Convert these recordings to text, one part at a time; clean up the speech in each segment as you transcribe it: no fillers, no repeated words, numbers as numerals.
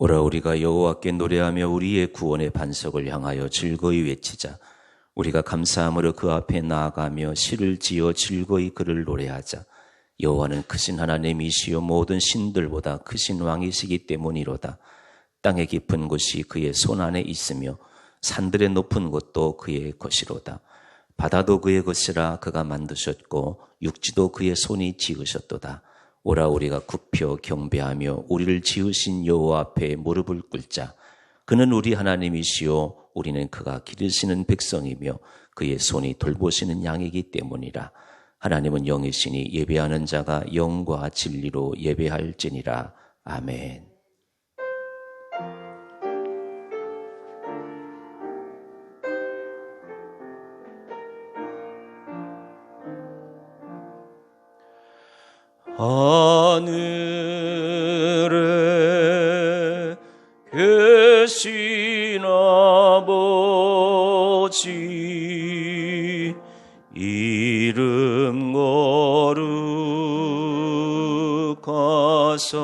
오라 우리가 여호와께 노래하며 우리의 구원의 반석을 향하여 즐거이 외치자. 우리가 감사함으로 그 앞에 나아가며 시를 지어 즐거이 그를 노래하자. 여호와는 크신 하나님이시요 모든 신들보다 크신 왕이시기 때문이로다. 땅의 깊은 곳이 그의 손 안에 있으며 산들의 높은 곳도 그의 것이로다. 바다도 그의 것이라 그가 만드셨고 육지도 그의 손이 지으셨도다. 오라 우리가 굽혀 경배하며 우리를 지으신 여호와 앞에 무릎을 꿇자. 그는 우리 하나님이시요 우리는 그가 기르시는 백성이며 그의 손이 돌보시는 양이기 때문이라. 하나님은 영이시니 예배하는 자가 영과 진리로 예배할지니라. 아멘. 하늘에 계신 아버지 이름 거룩하사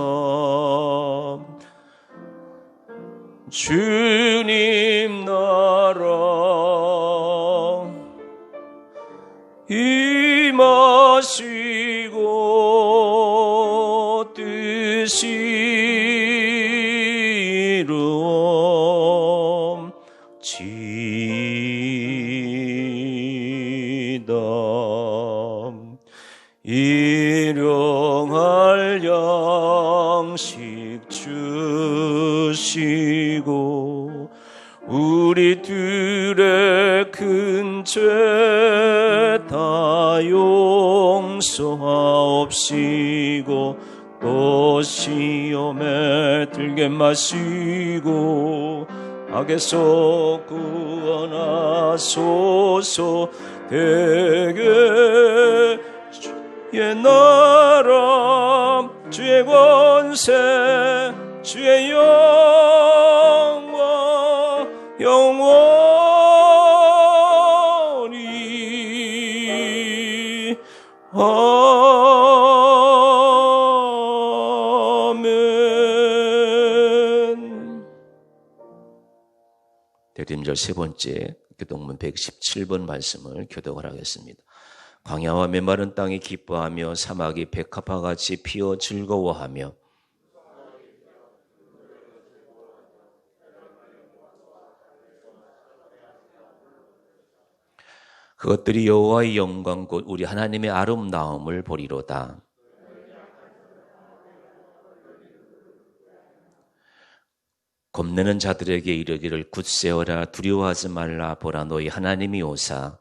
주님 나라 임하시고 뜻이 이루어지이다. 일용할 양식 주시고 우리들의 큰 죄 다 용서하옵시고 또 시험에 들게 마시고 악에서 구원하소서. 대개 주의 나라 주의 권세 주의 영광 영원히 아멘. 대림절 세 번째 교독문 117번 말씀을 교독을 하겠습니다. 광야와 메마른 땅이 기뻐하며 사막이 백합화같이 피어 즐거워하며 그것들이 여호와의 영광 곧 우리 하나님의 아름다움을 보리로다. 겁내는 자들에게 이르기를 굳세어라 두려워하지 말라. 보라 너희 하나님이 오사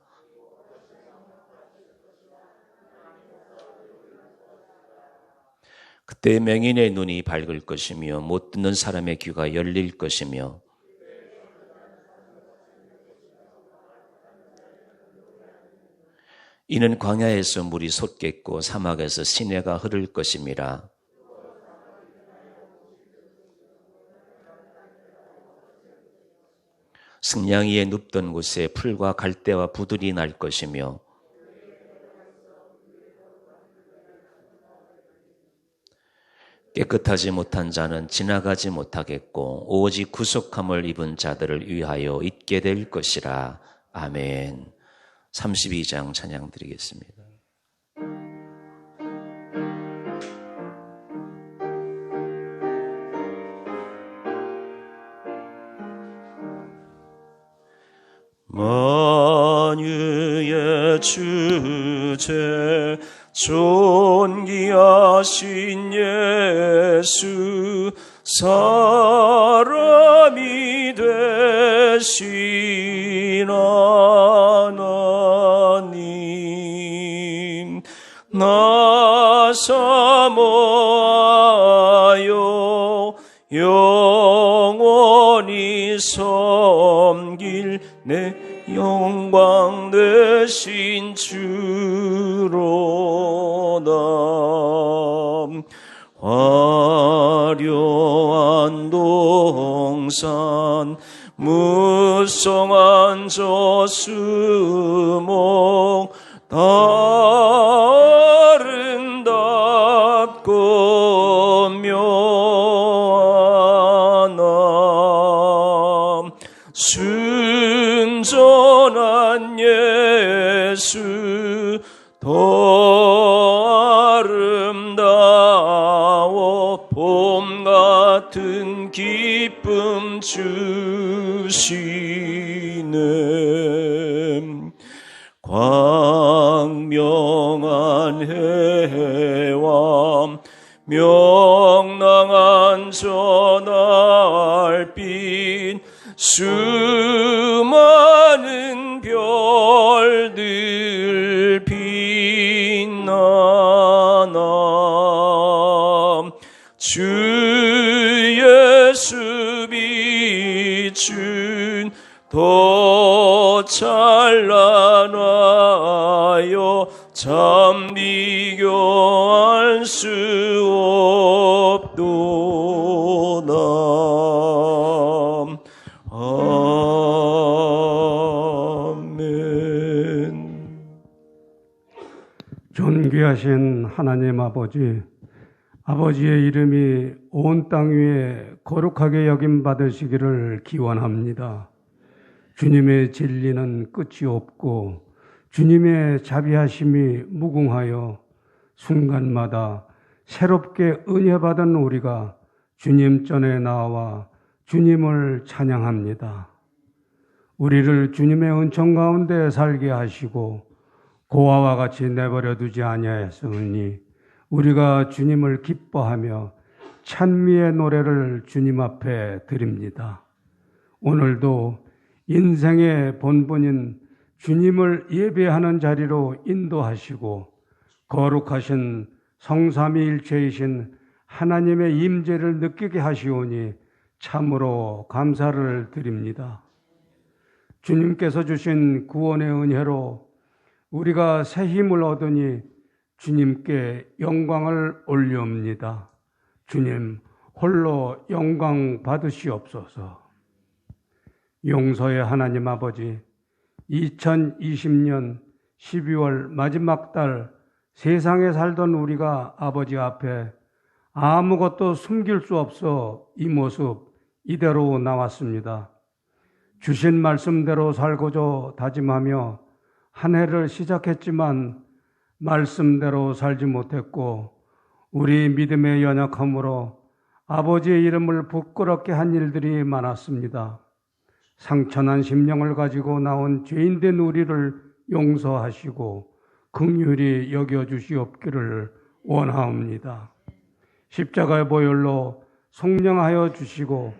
그때 맹인의 눈이 밝을 것이며 못 듣는 사람의 귀가 열릴 것이며 이는 광야에서 물이 솟겠고 사막에서 시내가 흐를 것임이라. 승냥이에 눕던 곳에 풀과 갈대와 부들이 날 것이며 깨끗하지 못한 자는 지나가지 못하겠고 오직 구속함을 입은 자들을 위하여 있게 될 것이라. 아멘. 32장 찬양 드리겠습니다. 만유의 주제 존귀하신 예수 사람이 되신 하나님 나 사모하여 영원히 섬길 내 영광 되신 주로다. 화려한 동산 무성한 저수목 아름답고 묘한 순전한 예수 더 아름다워 봄 같은 기쁨 주시네. 광명한 해와 명랑한 저 달빛 수많은 별들 빛나나 주 예수 빛은 더 찬란하여 참 비교할 수 없도다. 아멘. 존귀하신 하나님 아버지, 아버지의 이름이 온 땅 위에 거룩하게 여김 받으시기를 기원합니다. 주님의 진리는 끝이 없고 주님의 자비하심이 무궁하여 순간마다 새롭게 은혜 받은 우리가 주님 전에 나와 주님을 찬양합니다. 우리를 주님의 은총 가운데 살게 하시고 고아와 같이 내버려 두지 아니하였으니 우리가 주님을 기뻐하며 찬미의 노래를 주님 앞에 드립니다. 오늘도 인생의 본분인 주님을 예배하는 자리로 인도하시고 거룩하신 성삼위일체이신 하나님의 임재를 느끼게 하시오니 참으로 감사를 드립니다. 주님께서 주신 구원의 은혜로 우리가 새 힘을 얻으니 주님께 영광을 올려옵니다. 주님 홀로 영광 받으시옵소서. 용서의 하나님 아버지, 2020년 12월 마지막 달 세상에 살던 우리가 아버지 앞에 아무것도 숨길 수 없어 이 모습 이대로 나왔습니다. 주신 말씀대로 살고자 다짐하며 한 해를 시작했지만 말씀대로 살지 못했고 우리 믿음의 연약함으로 아버지의 이름을 부끄럽게 한 일들이 많았습니다. 상처난 심령을 가지고 나온 죄인된 우리를 용서하시고 긍휼히 여겨주시옵기를 원하옵니다. 십자가의 보혈로 속량하여 주시고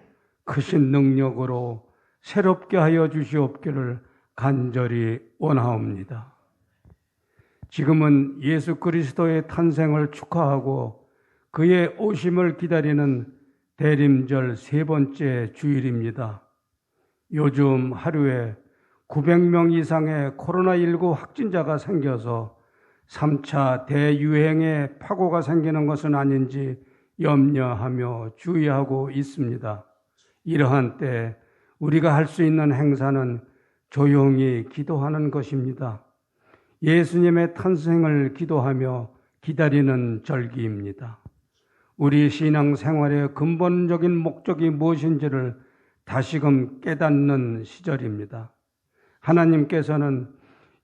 크신 능력으로 새롭게 하여 주시옵기를 간절히 원하옵니다. 지금은 예수 그리스도의 탄생을 축하하고 그의 오심을 기다리는 대림절 세 번째 주일입니다. 요즘 하루에 900명 이상의 코로나19 확진자가 생겨서 3차 대유행의 파고가 생기는 것은 아닌지 염려하며 주의하고 있습니다. 이러한 때 우리가 할 수 있는 행사는 조용히 기도하는 것입니다. 예수님의 탄생을 기도하며 기다리는 절기입니다. 우리 신앙생활의 근본적인 목적이 무엇인지를 다시금 깨닫는 시절입니다. 하나님께서는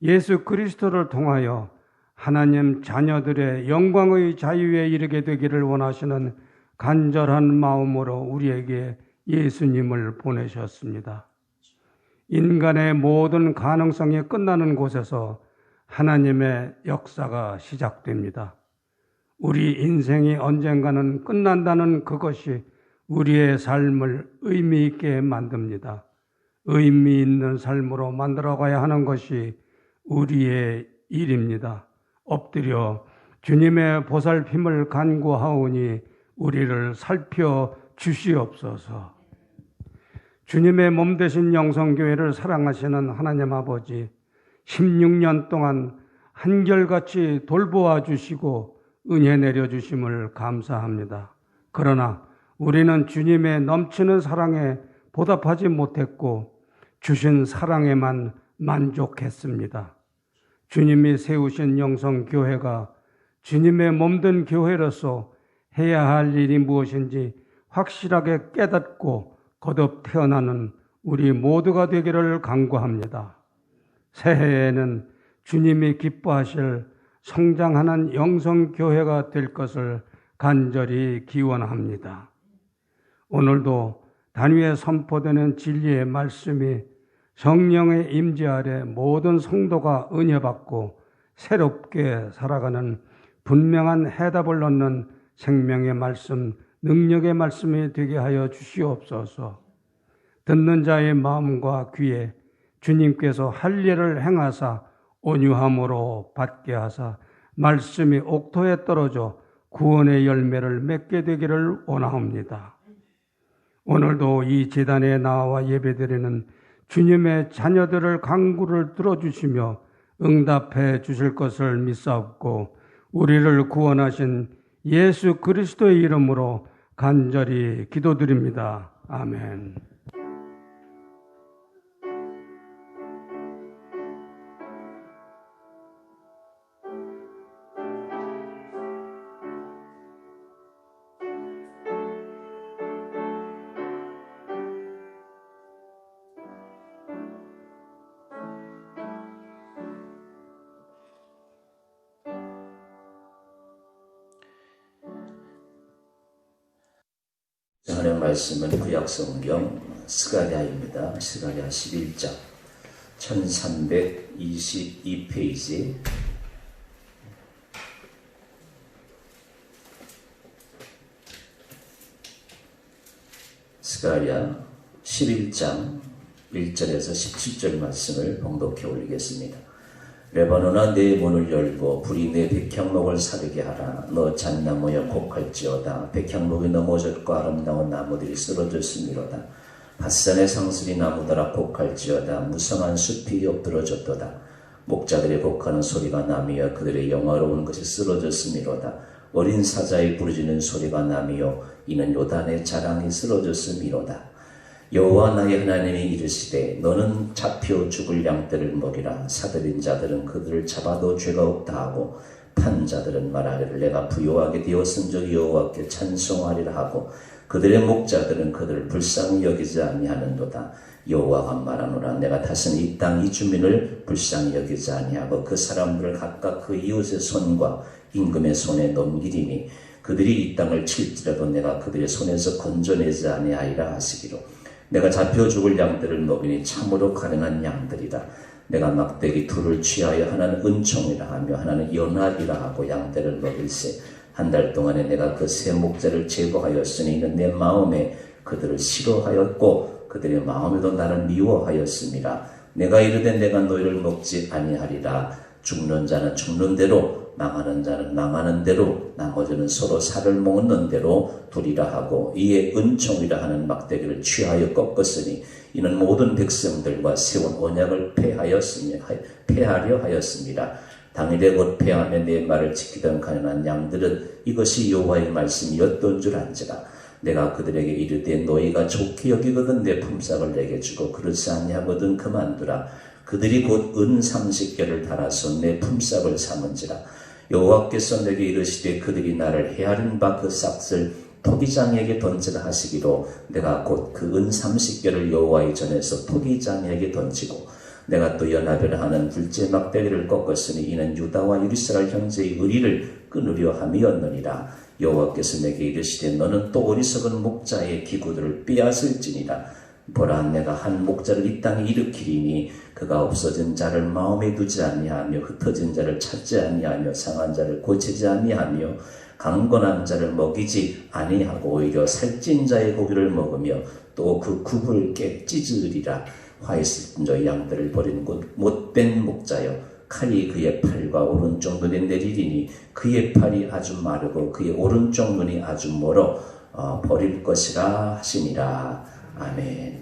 예수 그리스도를 통하여 하나님 자녀들의 영광의 자유에 이르게 되기를 원하시는 간절한 마음으로 우리에게 예수님을 보내셨습니다. 인간의 모든 가능성이 끝나는 곳에서 하나님의 역사가 시작됩니다. 우리 인생이 언젠가는 끝난다는 그것이 우리의 삶을 의미 있게 만듭니다. 의미 있는 삶으로 만들어가야 하는 것이 우리의 일입니다. 엎드려 주님의 보살핌을 간구하오니 우리를 살펴 주시옵소서. 주님의 몸 되신 영성교회를 사랑하시는 하나님 아버지, 16년 동안 한결같이 돌보아 주시고 은혜 내려주심을 감사합니다. 그러나 우리는 주님의 넘치는 사랑에 보답하지 못했고 주신 사랑에만 만족했습니다. 주님이 세우신 영성교회가 주님의 몸된 교회로서 해야 할 일이 무엇인지 확실하게 깨닫고 거듭 태어나는 우리 모두가 되기를 간구합니다. 새해에는 주님이 기뻐하실 성장하는 영성교회가 될 것을 간절히 기원합니다. 오늘도 단위에 선포되는 진리의 말씀이 성령의 임재 아래 모든 성도가 은혜받고 새롭게 살아가는 분명한 해답을 얻는 생명의 말씀, 능력의 말씀이 되게 하여 주시옵소서. 듣는 자의 마음과 귀에 주님께서 할 일을 행하사 온유함으로 받게 하사 말씀이 옥토에 떨어져 구원의 열매를 맺게 되기를 원하옵니다. 오늘도 이 제단에 나와 예배드리는 주님의 자녀들을 간구를 들어주시며 응답해 주실 것을 믿사옵고 우리를 구원하신 예수 그리스도의 이름으로 간절히 기도드립니다. 아멘. 하는 말씀은 구약성경 스가랴입니다. 스가랴 11장 1322페이지 스가랴 11장 1절에서 17절 말씀을 봉독해 올리겠습니다. 레바논아 내 문을 열고 불이 내 백향목을 사르게 하라. 너 잣나무여 곡할지어다. 백향목이 넘어졌고 아름다운 나무들이 쓰러졌음이로다. 밭산의 상슬이 나무더라 곡할지어다. 무성한 숲이 엎드러졌도다. 목자들의 곡하는 소리가 나며 그들의 영화로운 것이 쓰러졌음이로다. 어린 사자의 부르짖는 소리가 나며 이는 요단의 자랑이 쓰러졌음이로다. 여호와 나의 하나님이 이르시되 너는 잡혀 죽을 양떼를 먹이라. 사들인 자들은 그들을 잡아도 죄가 없다 하고 판 자들은 말하기를 내가 부요하게 되었은즉 여호와께 찬송하리라 하고 그들의 목자들은 그들을 불쌍히 여기지 아니하는도다. 여호와가 말하노라. 내가 다신 이 땅 이 주민을 불쌍히 여기지 아니하고 그 사람들을 각각 그 이웃의 손과 임금의 손에 넘기리니 그들이 이 땅을 칠지라도 내가 그들의 손에서 건져내지 아니하리라 하시기로. 내가 잡혀 죽을 양들을 먹이니 참으로 가련한 양들이다. 내가 막대기 둘을 취하여 하나는 은총이라 하며 하나는 연합이라 하고 양들을 먹일세. 한 달 동안에 내가 그 세 목자를 제거하였으니 이는 내 마음에 그들을 싫어하였고 그들의 마음에도 나를 미워하였음이라. 내가 이르되 내가 너희를 먹지 아니하리라. 죽는 자는 죽는 대로 망하는 자는 망하는 대로 나머지는 서로 살을 먹는 대로 두리라 하고 이에 은총이라 하는 막대기를 취하여 꺾었으니 이는 모든 백성들과 세운 언약을 폐하려 하였습니다. 당일에 곧 폐하며 내 말을 지키던 가련한 양들은 이것이 여호와의 말씀이었던 줄 안지라. 내가 그들에게 이르되 너희가 좋게 여기거든 내 품삯을 내게 주고 그렇지 아니하거든 그만두라. 그들이 곧 은 30개를 달아서 내 품삯을 삼은지라. 여호와께서 내게 이르시되 그들이 나를 헤아린 바 그 싹을 토기장이에게 던지라 하시기로 내가 곧 그 은 30개를 여호와의 전에서 토기장이에게 던지고 내가 또 연합을 하는 둘째 막대기를 꺾었으니 이는 유다와 예루살렘 형제의 의리를 끊으려 함이었느니라. 여호와께서 내게 이르시되 너는 또 어리석은 목자의 기구들을 빼앗을지니라. 보라 내가 한 목자를 이 땅에 일으키리니 그가 없어진 자를 마음에 두지 아니하며 흩어진 자를 찾지 아니하며 상한 자를 고치지 아니하며 강건한 자를 먹이지 아니하고 오히려 살찐 자의 고기를 먹으며 또 그 굽을 깨찢으리라. 화 있을 저 양들을 버리는 곳 못된 목자여 칼이 그의 팔과 오른쪽 눈에 내리리니 그의 팔이 아주 마르고 그의 오른쪽 눈이 아주 멀어 버릴 것이라 하시니라. 아멘.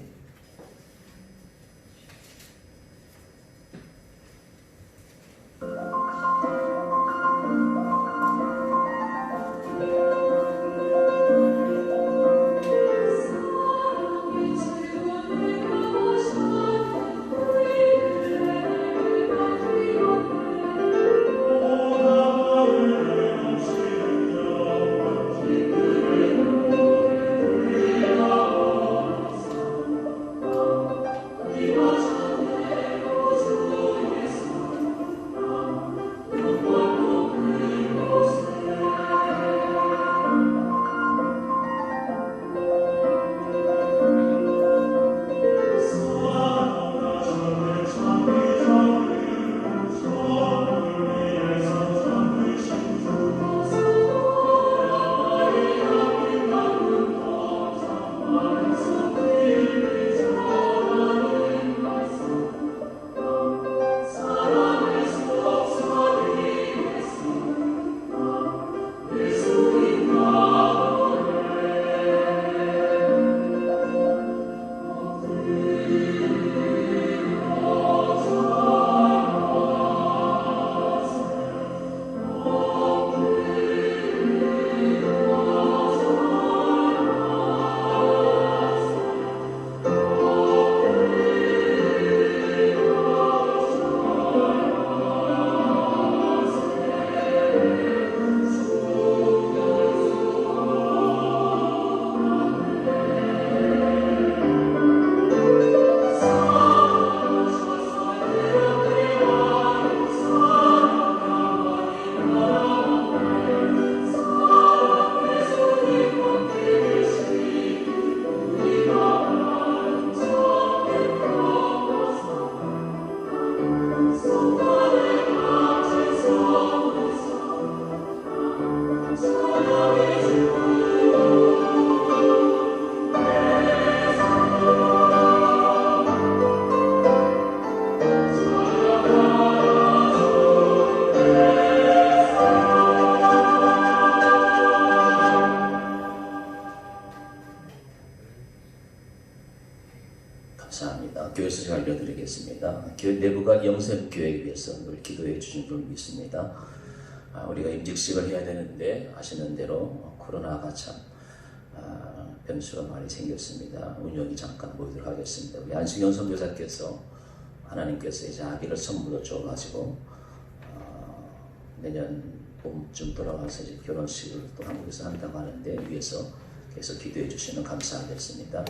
감사합니다. 교회에서 제가 알려드리겠습니다. 교회 내부가 영샘교회에 위해서 늘 기도해 주신 줄 믿습니다. 우리가 임직식을 해야 되는데 아시는 대로 코로나가 참 변수가 많이 생겼습니다. 운영이 잠깐 모이도록 하겠습니다. 우리 안승현 선교사께서 하나님께서 이제 아기를 선물로 줘가지고 내년 봄쯤 돌아와서 이제 결혼식을 또 한국에서 한다고 하는데 위해서 계속 기도해 주시면 감사하겠습니다.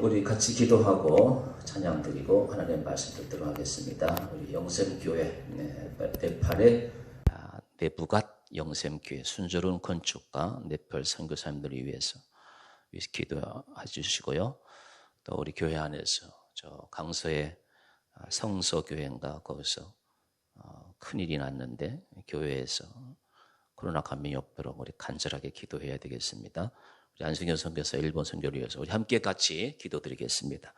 우리 같이 기도하고 찬양 드리고 하나님의 말씀 듣도록 하겠습니다. 우리 영샘교회 네팔의 내부갓 영샘교회 순조로운 건축가 네팔 선교사님들을 위해서 기도해 주시고요. 또 우리 교회 안에서 저 강서의 성서교회인가 거기서 큰일이 났는데 교회에서 코로나 감염이 없도록 우리 간절하게 기도해야 되겠습니다. 우리 안승현 선교사 일본 선교를 위해서 우리 함께 같이 기도드리겠습니다.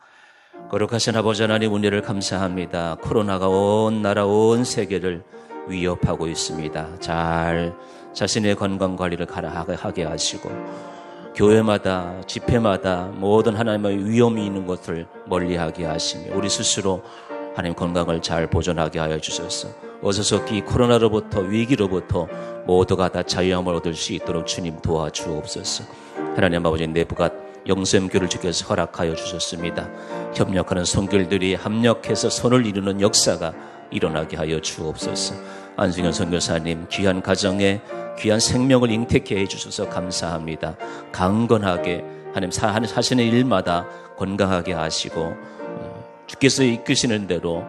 거룩하신 아버지 하나님 은혜를 감사합니다. 코로나가 온 나라 온 세계를 위협하고 있습니다. 잘 자신의 건강관리를 하게 하시고 교회마다 집회마다 모든 하나님의 위험이 있는 것을 멀리하게 하시며 우리 스스로 하나님 건강을 잘 보존하게 하여 주셔서 어서서기 코로나로부터 위기로부터 모두가 다 자유함을 얻을 수 있도록 주님 도와주옵소서. 하나님 아버지 내부갓 영샘교를 주께서 허락하여 주셨습니다. 협력하는 선교들이 합력해서 손을 이루는 역사가 일어나게 하여 주옵소서. 안승현 선교사님 귀한 가정에 귀한 생명을 잉태케 해주셔서 감사합니다. 강건하게 하나님 하시는 일마다 건강하게 하시고 주께서 이끄시는 대로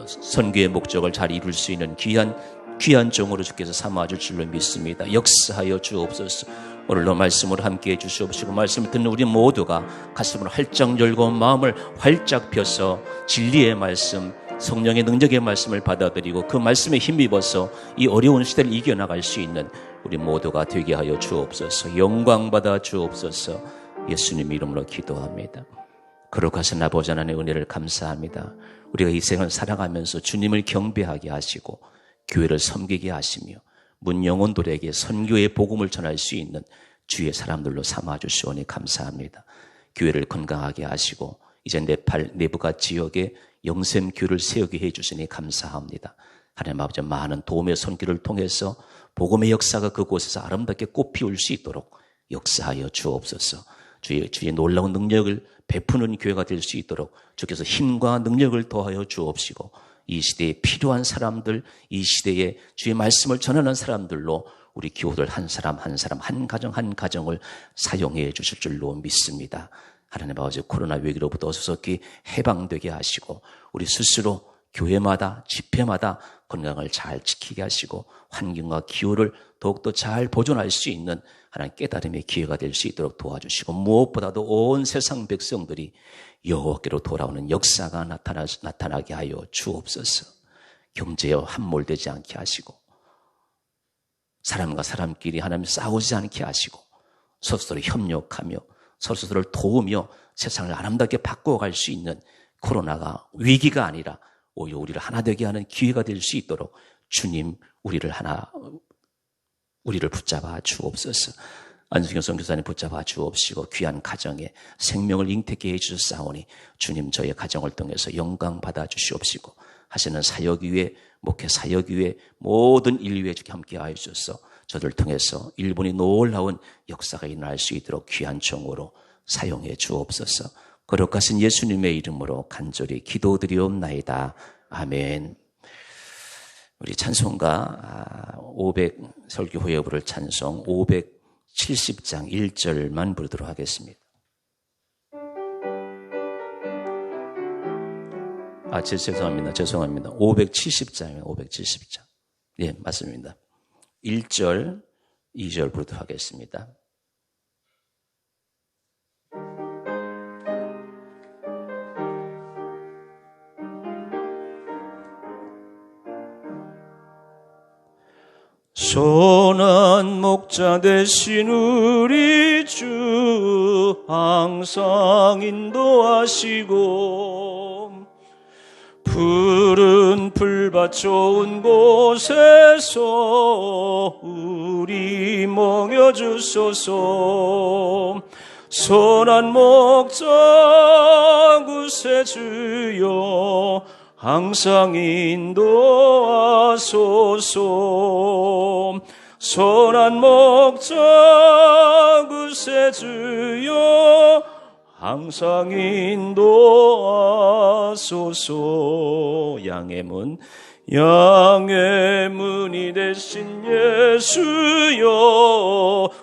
선교의 목적을 잘 이룰 수 있는 귀한 종으로 주께서 삼아줄 줄로 믿습니다. 역사하여 주옵소서. 오늘도 말씀으로 함께해 주시옵시고 말씀을 듣는 우리 모두가 가슴을 활짝 열고 마음을 활짝 펴서 진리의 말씀 성령의 능력의 말씀을 받아들이고 그 말씀에 힘입어서 이 어려운 시대를 이겨나갈 수 있는 우리 모두가 되게 하여 주옵소서. 영광받아 주옵소서. 예수님 이름으로 기도합니다. 거룩하신 아버지 하나님의 은혜를 감사합니다. 우리가 이 생을 살아가면서 주님을 경배하게 하시고 교회를 섬기게 하시며 문 영혼들에게 선교의 복음을 전할 수 있는 주의 사람들로 삼아주시오니 감사합니다. 교회를 건강하게 하시고 이제 네팔 내부갓 지역에 영샘교를 세우게 해주시니 감사합니다. 하나님 아버지 많은 도움의 손길을 통해서 복음의 역사가 그곳에서 아름답게 꽃피울 수 있도록 역사하여 주옵소서. 주의 놀라운 능력을 베푸는 교회가 될 수 있도록 주께서 힘과 능력을 더하여 주옵시고 이 시대에 필요한 사람들, 이 시대에 주의 말씀을 전하는 사람들로 우리 교우들 한 사람 한 가정 한 가정을 사용해 주실 줄로 믿습니다. 하나님 아버지 코로나 위기로부터 어수선히 해방되게 하시고 우리 스스로 교회마다 집회마다 건강을 잘 지키게 하시고 환경과 기후를 더욱더 잘 보존할 수 있는 하나님 깨달음의 기회가 될 수 있도록 도와주시고 무엇보다도 온 세상 백성들이 여호와께로 돌아오는 역사가 나타나게 하여 주옵소서. 경제에 함몰되지 않게 하시고 사람과 사람끼리 하나님 싸우지 않게 하시고 서로 협력하며 서로를 도우며 세상을 아름답게 바꿔갈 수 있는 코로나가 위기가 아니라 오히려 우리를 하나 되게 하는 기회가 될 수 있도록 주님 우리를 붙잡아 주옵소서. 안승현 선교사님 붙잡아 주옵시고 귀한 가정에 생명을 잉태케 해주셨사오니 주님 저의 가정을 통해서 영광 받아 주시옵시고 하시는 사역 위에 목회 사역 위에 모든 인류에 주께 함께 하여 주셔서 저들 통해서 일본이 놀라운 역사가 일어날 수 있도록 귀한 종으로 사용해 주옵소서. 거룩하신 예수님의 이름으로 간절히 기도드리옵나이다. 아멘. 우리 찬송가 500 설교 후에 부를 찬송 570장 1절만 부르도록 하겠습니다. 죄송합니다. 570장이에요. 570장. 예, 맞습니다. 1절, 2절 부르도록 하겠습니다. 선한 목자 되신 우리 주 항상 인도하시고 푸른 풀밭 좋은 곳에서 우리 먹여주소서. 선한 목자 구세주여 항상 인도하소서. 선한 목자 구세주여 항상 인도하소서. 양의 문이 되신 예수여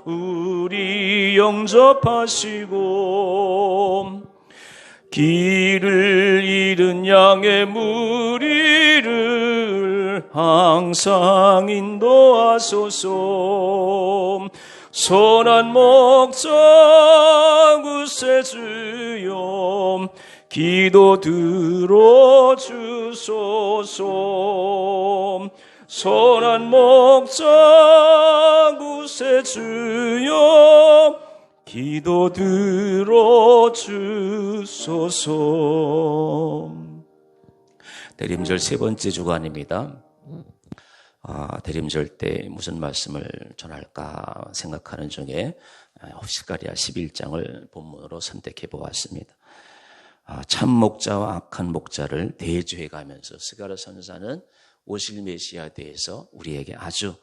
우리 영접하시고 길을 잃은 양의 무리를 항상 인도하소서. 선한 목자 구세주여 기도 들어주소서. 선한 목자 구세주여 기도 들어주소서. 대림절 세 번째 주간입니다. 대림절 때 무슨 말씀을 전할까 생각하는 중에 스가랴 11장을 본문으로 선택해 보았습니다. 참 목자와 악한 목자를 대조해 가면서 스가랴 선지자는 오실 메시아에 대해서 우리에게 아주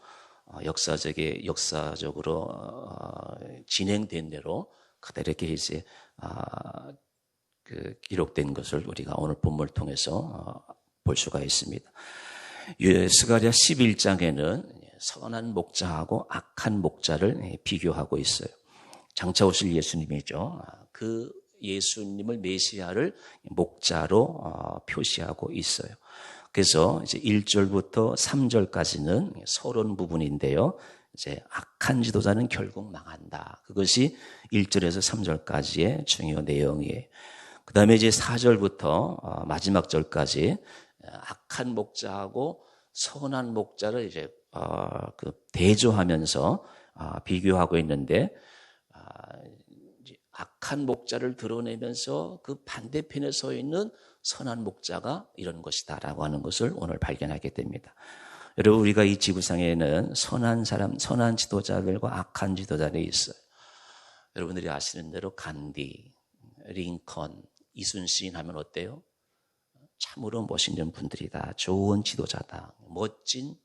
역사적으로 진행된 대로 그대로 이렇게 이제 기록된 것을 우리가 오늘 본문을 통해서 볼 수가 있습니다. 스가랴 11장에는 선한 목자하고 악한 목자를 비교하고 있어요. 장차 오실 예수님이죠. 그 예수님을 메시아를 목자로 표시하고 있어요. 그래서 이제 1절부터 3절까지는 서론 부분인데요. 이제 악한 지도자는 결국 망한다. 그것이 1절에서 3절까지의 중요 내용이에요. 그 다음에 이제 4절부터 마지막 절까지 악한 목자하고 선한 목자를 이제 대조하면서 비교하고 있는데, 악한 목자를 드러내면서 그 반대편에 서 있는 선한 목자가 이런 것이다라고 하는 것을 오늘 발견하게 됩니다. 여러분, 우리가 이 지구상에는 선한 사람, 선한 지도자들과 악한 지도자들이 있어요. 여러분들이 아시는 대로 간디, 링컨, 이순신 하면 어때요? 참으로 멋있는 분들이다. 좋은 지도자다. 멋진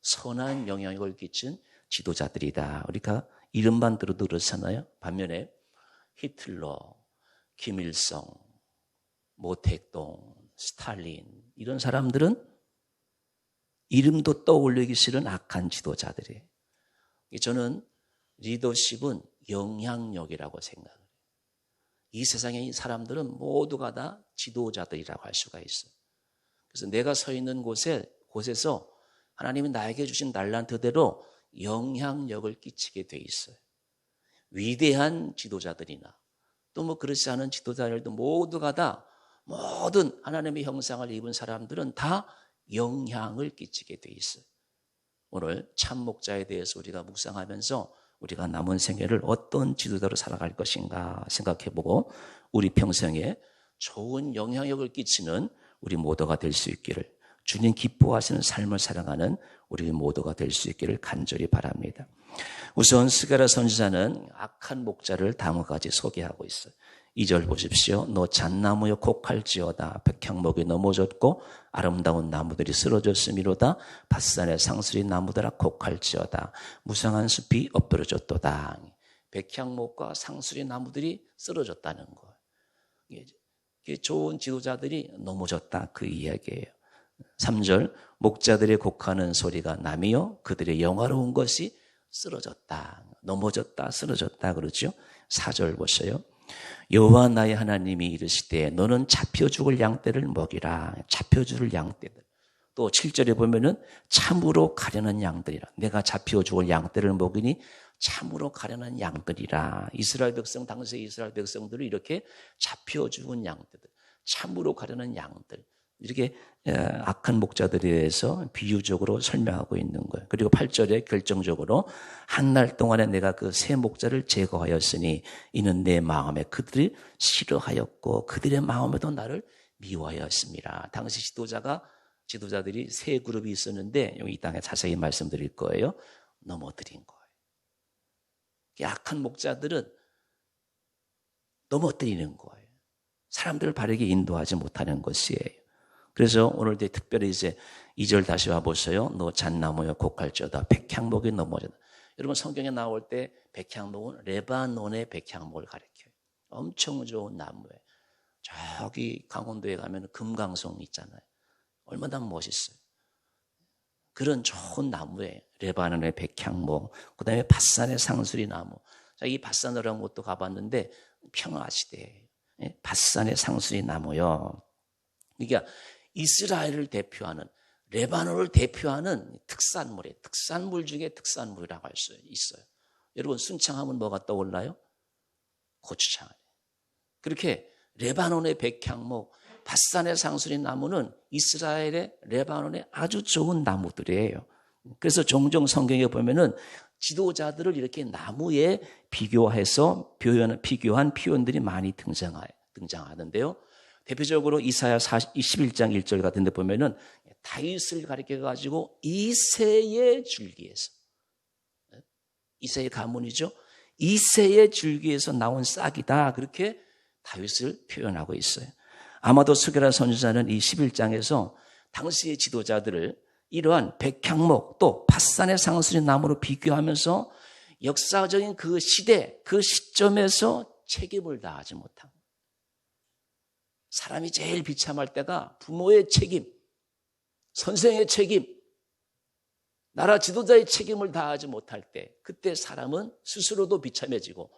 선한 영향력을 끼친 지도자들이다. 우리가 이름만 들어도 그렇잖아요. 반면에 히틀러, 김일성, 모택동, 스탈린 이런 사람들은 이름도 떠올리기 싫은 악한 지도자들이에요. 저는 리더십은 영향력이라고 생각해요. 이 세상의 이 사람들은 모두가 다 지도자들이라고 할 수가 있어요. 그래서 내가 서 있는 곳에서 하나님이 나에게 주신 달란트대로 영향력을 끼치게 돼 있어요. 위대한 지도자들이나 또 뭐 그렇지 않은 지도자들도 모두가 다 모든 하나님의 형상을 입은 사람들은 다 영향을 끼치게 돼 있어요. 오늘 참 목자에 대해서 우리가 묵상하면서 우리가 남은 생애를 어떤 지도자로 살아갈 것인가 생각해보고 우리 평생에 좋은 영향력을 끼치는 우리 모두가 될 수 있기를, 주님 기뻐하시는 삶을 살아가는 우리 모두가 될 수 있기를 간절히 바랍니다. 우선 스가랴 선지자는 악한 목자를 다음과 같이 소개하고 있어요. 2절 보십시오. 너 잣나무여 곡할지어다. 백향목이 넘어졌고 아름다운 나무들이 쓰러졌음이로다. 밭산의 상수리 나무들아 곡할지어다. 무성한 숲이 엎드러졌도다. 백향목과 상수리 나무들이 쓰러졌다는 거예요. 이게 좋은 지도자들이 넘어졌다, 그 이야기예요. 3절 목자들의 곡하는 소리가 나며 그들의 영화로운 것이 쓰러졌다, 넘어졌다, 쓰러졌다 그러죠. 4절 보세요. 여호와 나의 하나님이 이르시되 너는 잡혀 죽을 양떼를 먹이라. 잡혀 죽을 양떼들. 또 7절에 보면은 참으로 가련한 양들이라. 내가 잡혀 죽을 양떼를 먹이니 참으로 가련한 양들이라. 이스라엘 백성, 당시의 이스라엘 백성들을 이렇게 잡혀 죽은 양떼들, 참으로 가련한 양들, 이렇게 악한 목자들에 대해서 비유적으로 설명하고 있는 거예요. 그리고 8절에 결정적으로 한 날 동안에 내가 그 새 목자를 제거하였으니 이는 내 마음에 그들이 싫어하였고 그들의 마음에도 나를 미워하였습니다. 당시 지도자들이 세 그룹이 있었는데 이 땅에 자세히 말씀드릴 거예요. 넘어뜨린 거예요. 악한 목자들은 넘어뜨리는 거예요. 사람들을 바르게 인도하지 못하는 것이에요. 그래서 오늘 특별히 이제 2절 다시 와보세요. 너 잣나무여 곡할지어다 백향목이 넘어져다. 여러분 성경에 나올 때 백향목은 레바논의 백향목을 가리켜요. 엄청 좋은 나무예요. 저기 강원도에 가면 금강송 있잖아요. 얼마나 멋있어요. 그런 좋은 나무에 레바논의 백향목, 그 다음에 밧산의 상수리 나무. 이 밧산이라는 곳도 가봤는데 평화시대예요. 밧산의 상수리 나무요. 그러니까 이스라엘을 대표하는, 레바논을 대표하는 특산물이에요. 특산물 중에 특산물이라고 할 수 있어요. 여러분 순창하면 뭐가 떠올라요? 고추장. 그렇게 레바논의 백향목, 밧산의 상수리 나무는 이스라엘의 레바논의 아주 좋은 나무들이에요. 그래서 종종 성경에 보면은 지도자들을 이렇게 나무에 비교해서 비교한 표현들이 많이 등장하는데요. 대표적으로 이사야 21장 1절 같은 데 보면은 다윗을 가리켜가지고 이새의 줄기에서, 이새의 가문이죠. 이새의 줄기에서 나온 싹이다. 그렇게 다윗을 표현하고 있어요. 아마도 스게라 선지자는 이 11장에서 당시의 지도자들을 이러한 백향목 또 밧산의 상수리 나무로 비교하면서 역사적인 그 시대, 그 시점에서 책임을 다하지 못한 거예요. 사람이 제일 비참할 때가 부모의 책임, 선생의 책임, 나라 지도자의 책임을 다하지 못할 때, 그때 사람은 스스로도 비참해지고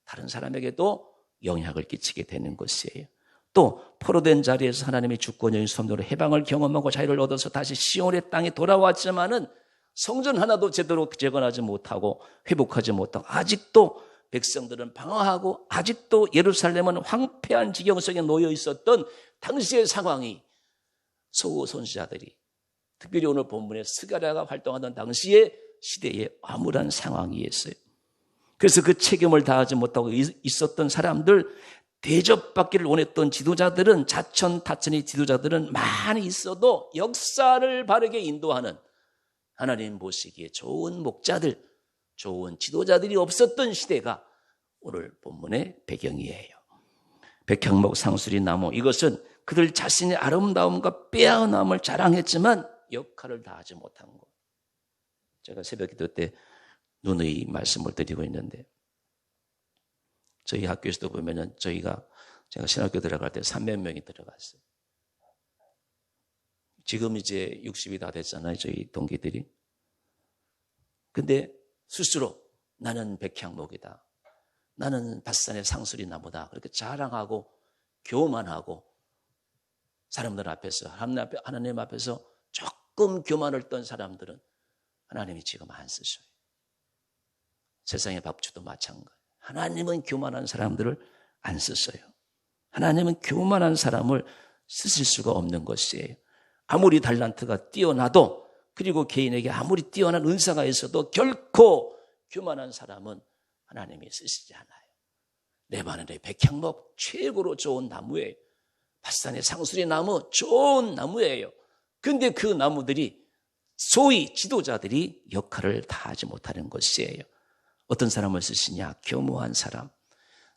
다른 사람에게도 영향을 끼치게 되는 것이에요. 또 포로된 자리에서 하나님의 주권적인 섭리로 해방을 경험하고 자유를 얻어서 다시 시온의 땅에 돌아왔지만은 성전 하나도 제대로 재건하지 못하고 회복하지 못하고 아직도 백성들은 방황하고 아직도 예루살렘은 황폐한 지경 속에 놓여 있었던 당시의 상황이 서구 선지자들이, 특별히 오늘 본문에 스가랴가 활동하던 당시의 시대의 암울한 상황이었어요. 그래서 그 책임을 다하지 못하고 있었던 사람들, 대접받기를 원했던 지도자들은, 자천타천의 지도자들은 많이 있어도 역사를 바르게 인도하는 하나님 보시기에 좋은 목자들, 좋은 지도자들이 없었던 시대가 오늘 본문의 배경이에요. 백향목 상수리 나무, 이것은 그들 자신의 아름다움과 빼어남을 자랑했지만 역할을 다하지 못한 것. 제가 새벽 기도 때 누누이 말씀을 드리고 있는데, 저희 학교에서도 보면은 제가 신학교 들어갈 때 300 명이 들어갔어요. 지금 이제 60이 다 됐잖아요, 저희 동기들이. 근데 스스로 나는 백향목이다, 나는 밧산의 상수리 나무다, 그렇게 자랑하고 교만하고 사람들 앞에서, 하나님 앞에서 조금 교만을 떤 사람들은 하나님이 지금 안 쓰셔요. 세상의 밥주도 마찬가지. 하나님은 교만한 사람들을 안 쓰셔요. 하나님은 교만한 사람을 쓰실 수가 없는 것이에요. 아무리 달란트가 뛰어나도, 그리고 개인에게 아무리 뛰어난 은사가 있어도 결코 교만한 사람은 하나님이 쓰시지 않아요. 레바논의 백향목 최고로 좋은 나무예요. 밧산의 상수리 나무 좋은 나무예요. 근데 그 나무들이, 소위 지도자들이 역할을 다하지 못하는 것이에요. 어떤 사람을 쓰시냐? 교묘한 사람,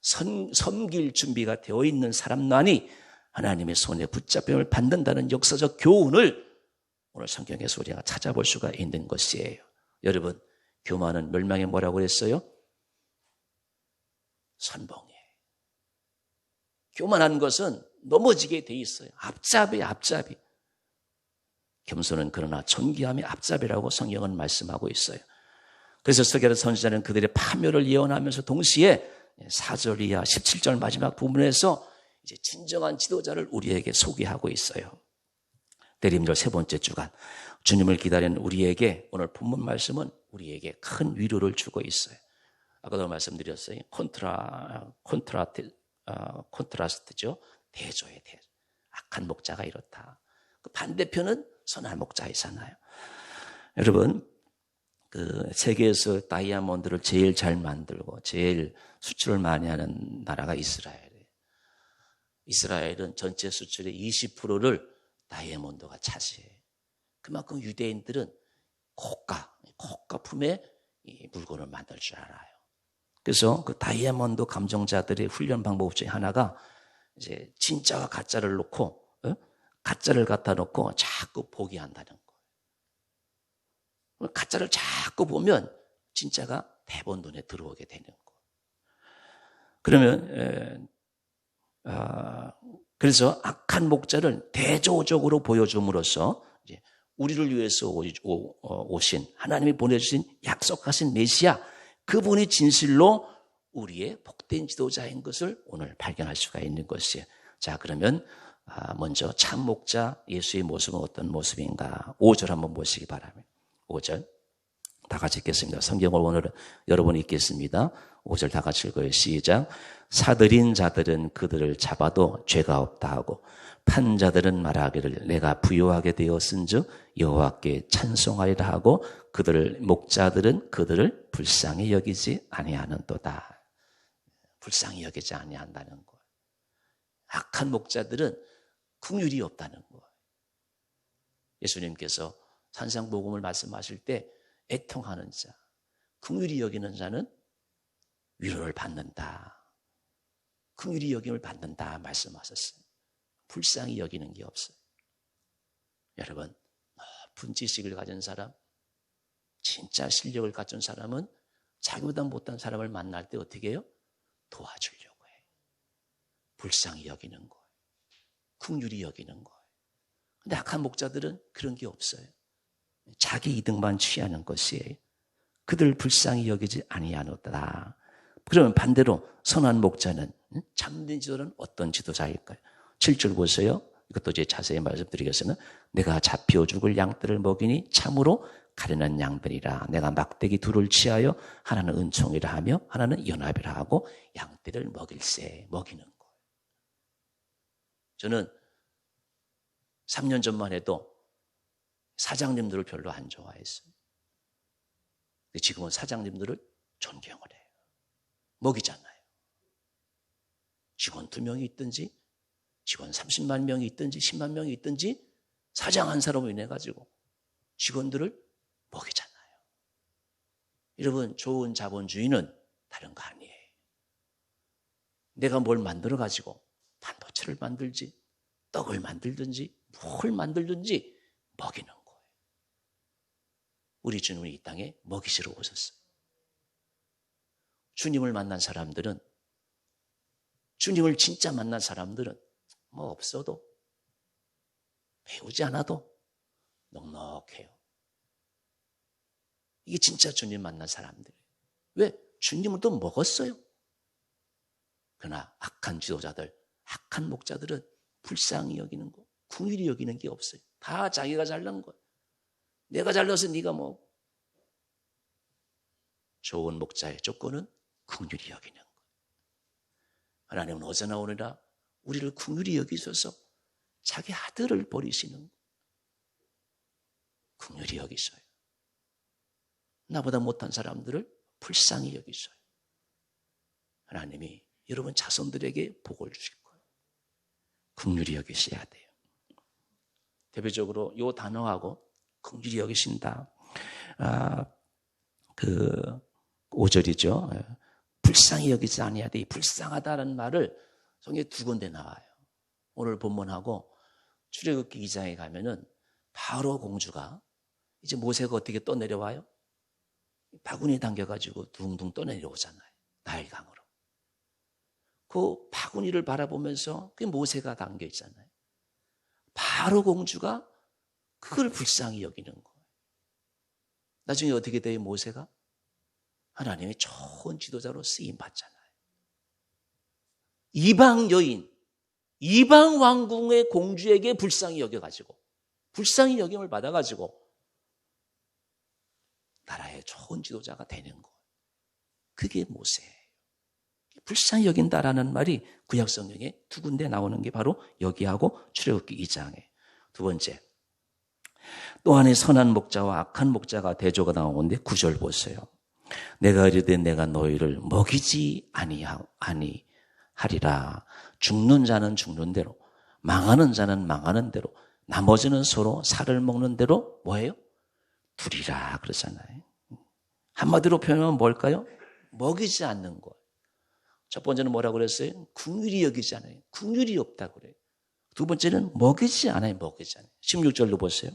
섬길 준비가 되어 있는 사람만이 하나님의 손에 붙잡힘을 받는다는 역사적 교훈을 오늘 성경에서 우리가 찾아볼 수가 있는 것이에요. 여러분, 교만은 멸망에 뭐라고 그랬어요? 선봉이에요. 교만한 것은 넘어지게 돼 있어요. 앞잡이. 겸손은 그러나 존귀함이 앞잡이라고 성경은 말씀하고 있어요. 그래서 스가랴 선지자는 그들의 파멸을 예언하면서 동시에 4절 이하 17절 마지막 부분에서 이제 진정한 지도자를 우리에게 소개하고 있어요. 내림절 세 번째 주간, 주님을 기다리는 우리에게 오늘 본문 말씀은 우리에게 큰 위로를 주고 있어요. 아까도 말씀드렸어요. 콘트라스트죠. 대조의 대조. 악한 목자가 이렇다. 그 반대편은 선한 목자이잖아요. 여러분, 그 세계에서 다이아몬드를 제일 잘 만들고 제일 수출을 많이 하는 나라가 이스라엘이에요. 이스라엘은 전체 수출의 20%를 다이아몬드가 차지해요. 그만큼 유대인들은 고가품의 이 물건을 만들 줄 알아요. 그래서 그 다이아몬드 감정자들의 훈련 방법 중에 하나가 이제 진짜와 가짜를 놓고, 가짜를 갖다 놓고 자꾸 보게 한다는 거예요. 가짜를 자꾸 보면 진짜가 대본 눈에 들어오게 되는 거예요. 그러면 그래서 악한 목자를 대조적으로 보여줌으로써 이제 우리를 위해서 오신 하나님이 보내주신 약속하신 메시아, 그분이 진실로 우리의 복된 지도자인 것을 오늘 발견할 수가 있는 것이에요. 자, 그러면 먼저 참 목자 예수의 모습은 어떤 모습인가? 5절 한번 보시기 바랍니다. 5절 다 같이 읽겠습니다. 성경을 오늘은 여러분이 읽겠습니다. 5절 다 같이 읽어요. 시작. 사들인 자들은 그들을 잡아도 죄가 없다 하고 판자들은 말하기를 내가 부요하게 되었은즉 여호와께 찬송하리라 하고 그들을 목자들은 그들을 불쌍히 여기지 아니하는도다. 불쌍히 여기지 아니한다는 거예요. 악한 목자들은 긍휼이 없다는 거예요. 예수님께서 산상복음을 말씀하실 때 애통하는 자, 긍휼히 여기는 자는 위로를 받는다. 긍휼히 여김을 받는다 말씀하셨어요. 불쌍히 여기는 게 없어요. 여러분, 높은 지식을 가진 사람, 진짜 실력을 갖춘 사람은 자기보다 못한 사람을 만날 때 어떻게 해요? 도와주려고 해요. 불쌍히 여기는 거예요. 긍휼히 여기는 거예요. 근데 악한 목자들은 그런 게 없어요. 자기 이득만 취하는 것이에요. 그들 불쌍히 여기지 아니하노다. 그러면 반대로 선한 목자는, 참된 지도자는 어떤 지도자일까요? 7절 보세요. 이것도 이제 자세히 말씀드리겠으나 내가 잡혀 죽을 양떼를 먹이니 참으로 가련한 양들이라. 내가 막대기 둘을 취하여 하나는 은총이라 하며 하나는 연합이라 하고 양떼를 먹이는 거예요. 저는 3년 전만 해도 사장님들을 별로 안 좋아했어요. 근데 지금은 사장님들을 존경을 해요. 먹이잖아요. 직원 2명이 있든지 직원 30만 명이 있든지 10만 명이 있든지 사장 한 사람으로 인해 가지고 직원들을 먹이잖아요. 여러분, 좋은 자본주의는 다른 거 아니에요. 내가 뭘 만들어 가지고 반도체를 만들지 떡을 만들든지 뭘 만들든지 먹이는 거예요. 우리 주님이 이 땅에 먹이시러 오셨어요. 주님을 만난 사람들은, 주님을 진짜 만난 사람들은 뭐 없어도, 배우지 않아도 넉넉해요. 이게 진짜 주님 만난 사람들이에요. 왜? 주님을 또 먹었어요. 그러나 악한 지도자들, 악한 목자들은 불쌍히 여기는 거, 긍휼히 여기는 게 없어요. 다 자기가 잘난 거예요. 내가 잘나서 네가 뭐. 좋은 목자의 조건은 긍휼히 여기는 거예요. 하나님은 어제나 오늘이나 우리를 긍휼히 여기셔서 자기 아들을 버리시는 거예요. 긍휼히 여기셔요. 나보다 못한 사람들을 불쌍히 여기셔요. 하나님이 여러분 자손들에게 복을 주실 거예요. 긍휼히 여기셔야 돼요. 대표적으로 이 단어하고 긍휼히 여기신다. 5절이죠. 불쌍히 여기지 아니하되, 불쌍하다는 말을 성경에 2군데 나와요. 오늘 본문하고 출애굽기 2장에 가면은 바로 공주가 이제 모세가 어떻게 떠내려와요? 바구니 당겨가지고 둥둥 떠내려오잖아요. 나일강으로. 그 바구니를 바라보면서 그 모세가 당겨 있잖아요. 바로 공주가 그걸 불쌍히 여기는 거예요. 나중에 어떻게 돼요, 모세가? 하나님의 좋은 지도자로 쓰임 받잖아요. 이방 여인, 이방 왕궁의 공주에게 불쌍히 여겨가지고, 불쌍히 여김을 받아가지고 나라의 좋은 지도자가 되는 거예요. 그게 모세예요. 불쌍히 여긴다라는 말이 구약 성경에 2군데 나오는 게 바로 여기하고 출애굽기 2장에. 2번째, 또 하나의 선한 목자와 악한 목자가 대조가 나오는데 9절 보세요. 내가 이르되 내가 너희를 먹이지 아니하리라. 죽는 자는 죽는 대로, 망하는 자는 망하는 대로, 나머지는 서로 살을 먹는 대로 뭐예요? 두리라 그러잖아요. 한마디로 표현하면 뭘까요? 먹이지 않는 것. 첫 번째는 뭐라고 그랬어요? 긍휼히 여기지 않아요. 긍휼이 없다고 그래요. 두 번째는 먹이지 않아요. 먹이지 않아요. 16절로 보세요.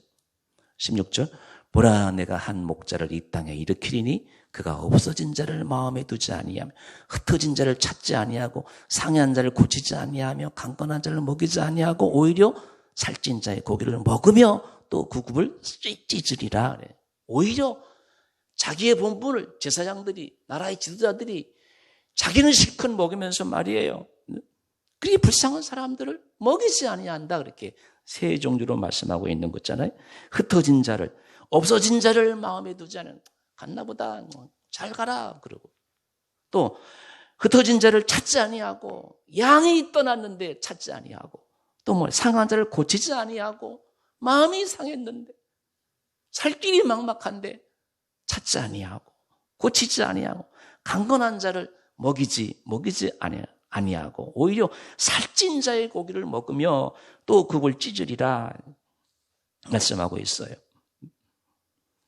16절. 보라, 내가 한 목자를 이 땅에 일으키리니 그가 없어진 자를 마음에 두지 아니하며 흩어진 자를 찾지 아니하고 상한 자를 고치지 아니하며 강건한 자를 먹이지 아니하고 오히려 살찐 자의 고기를 먹으며 또 그 굽을 찢으리라. 그래. 오히려 자기의 본분을 제사장들이, 나라의 지도자들이 자기는 실컷 먹으면서 말이에요. 그렇게 불쌍한 사람들을 먹이지 아니한다. 그렇게 세 종류로 말씀하고 있는 거잖아요. 흩어진 자를, 없어진 자를 마음에 두지 않은, 갔나 보다, 잘 가라. 그러고 또 흩어진 자를 찾지 아니하고, 양이 떠났는데 찾지 아니하고, 또 뭐 상한 자를 고치지 아니하고, 마음이 상했는데 살 길이 막막한데 찾지 아니하고 고치지 아니하고 강건한 자를 먹이지 아니하고 오히려 살찐 자의 고기를 먹으며 또 그걸 찢으리라 말씀하고 있어요.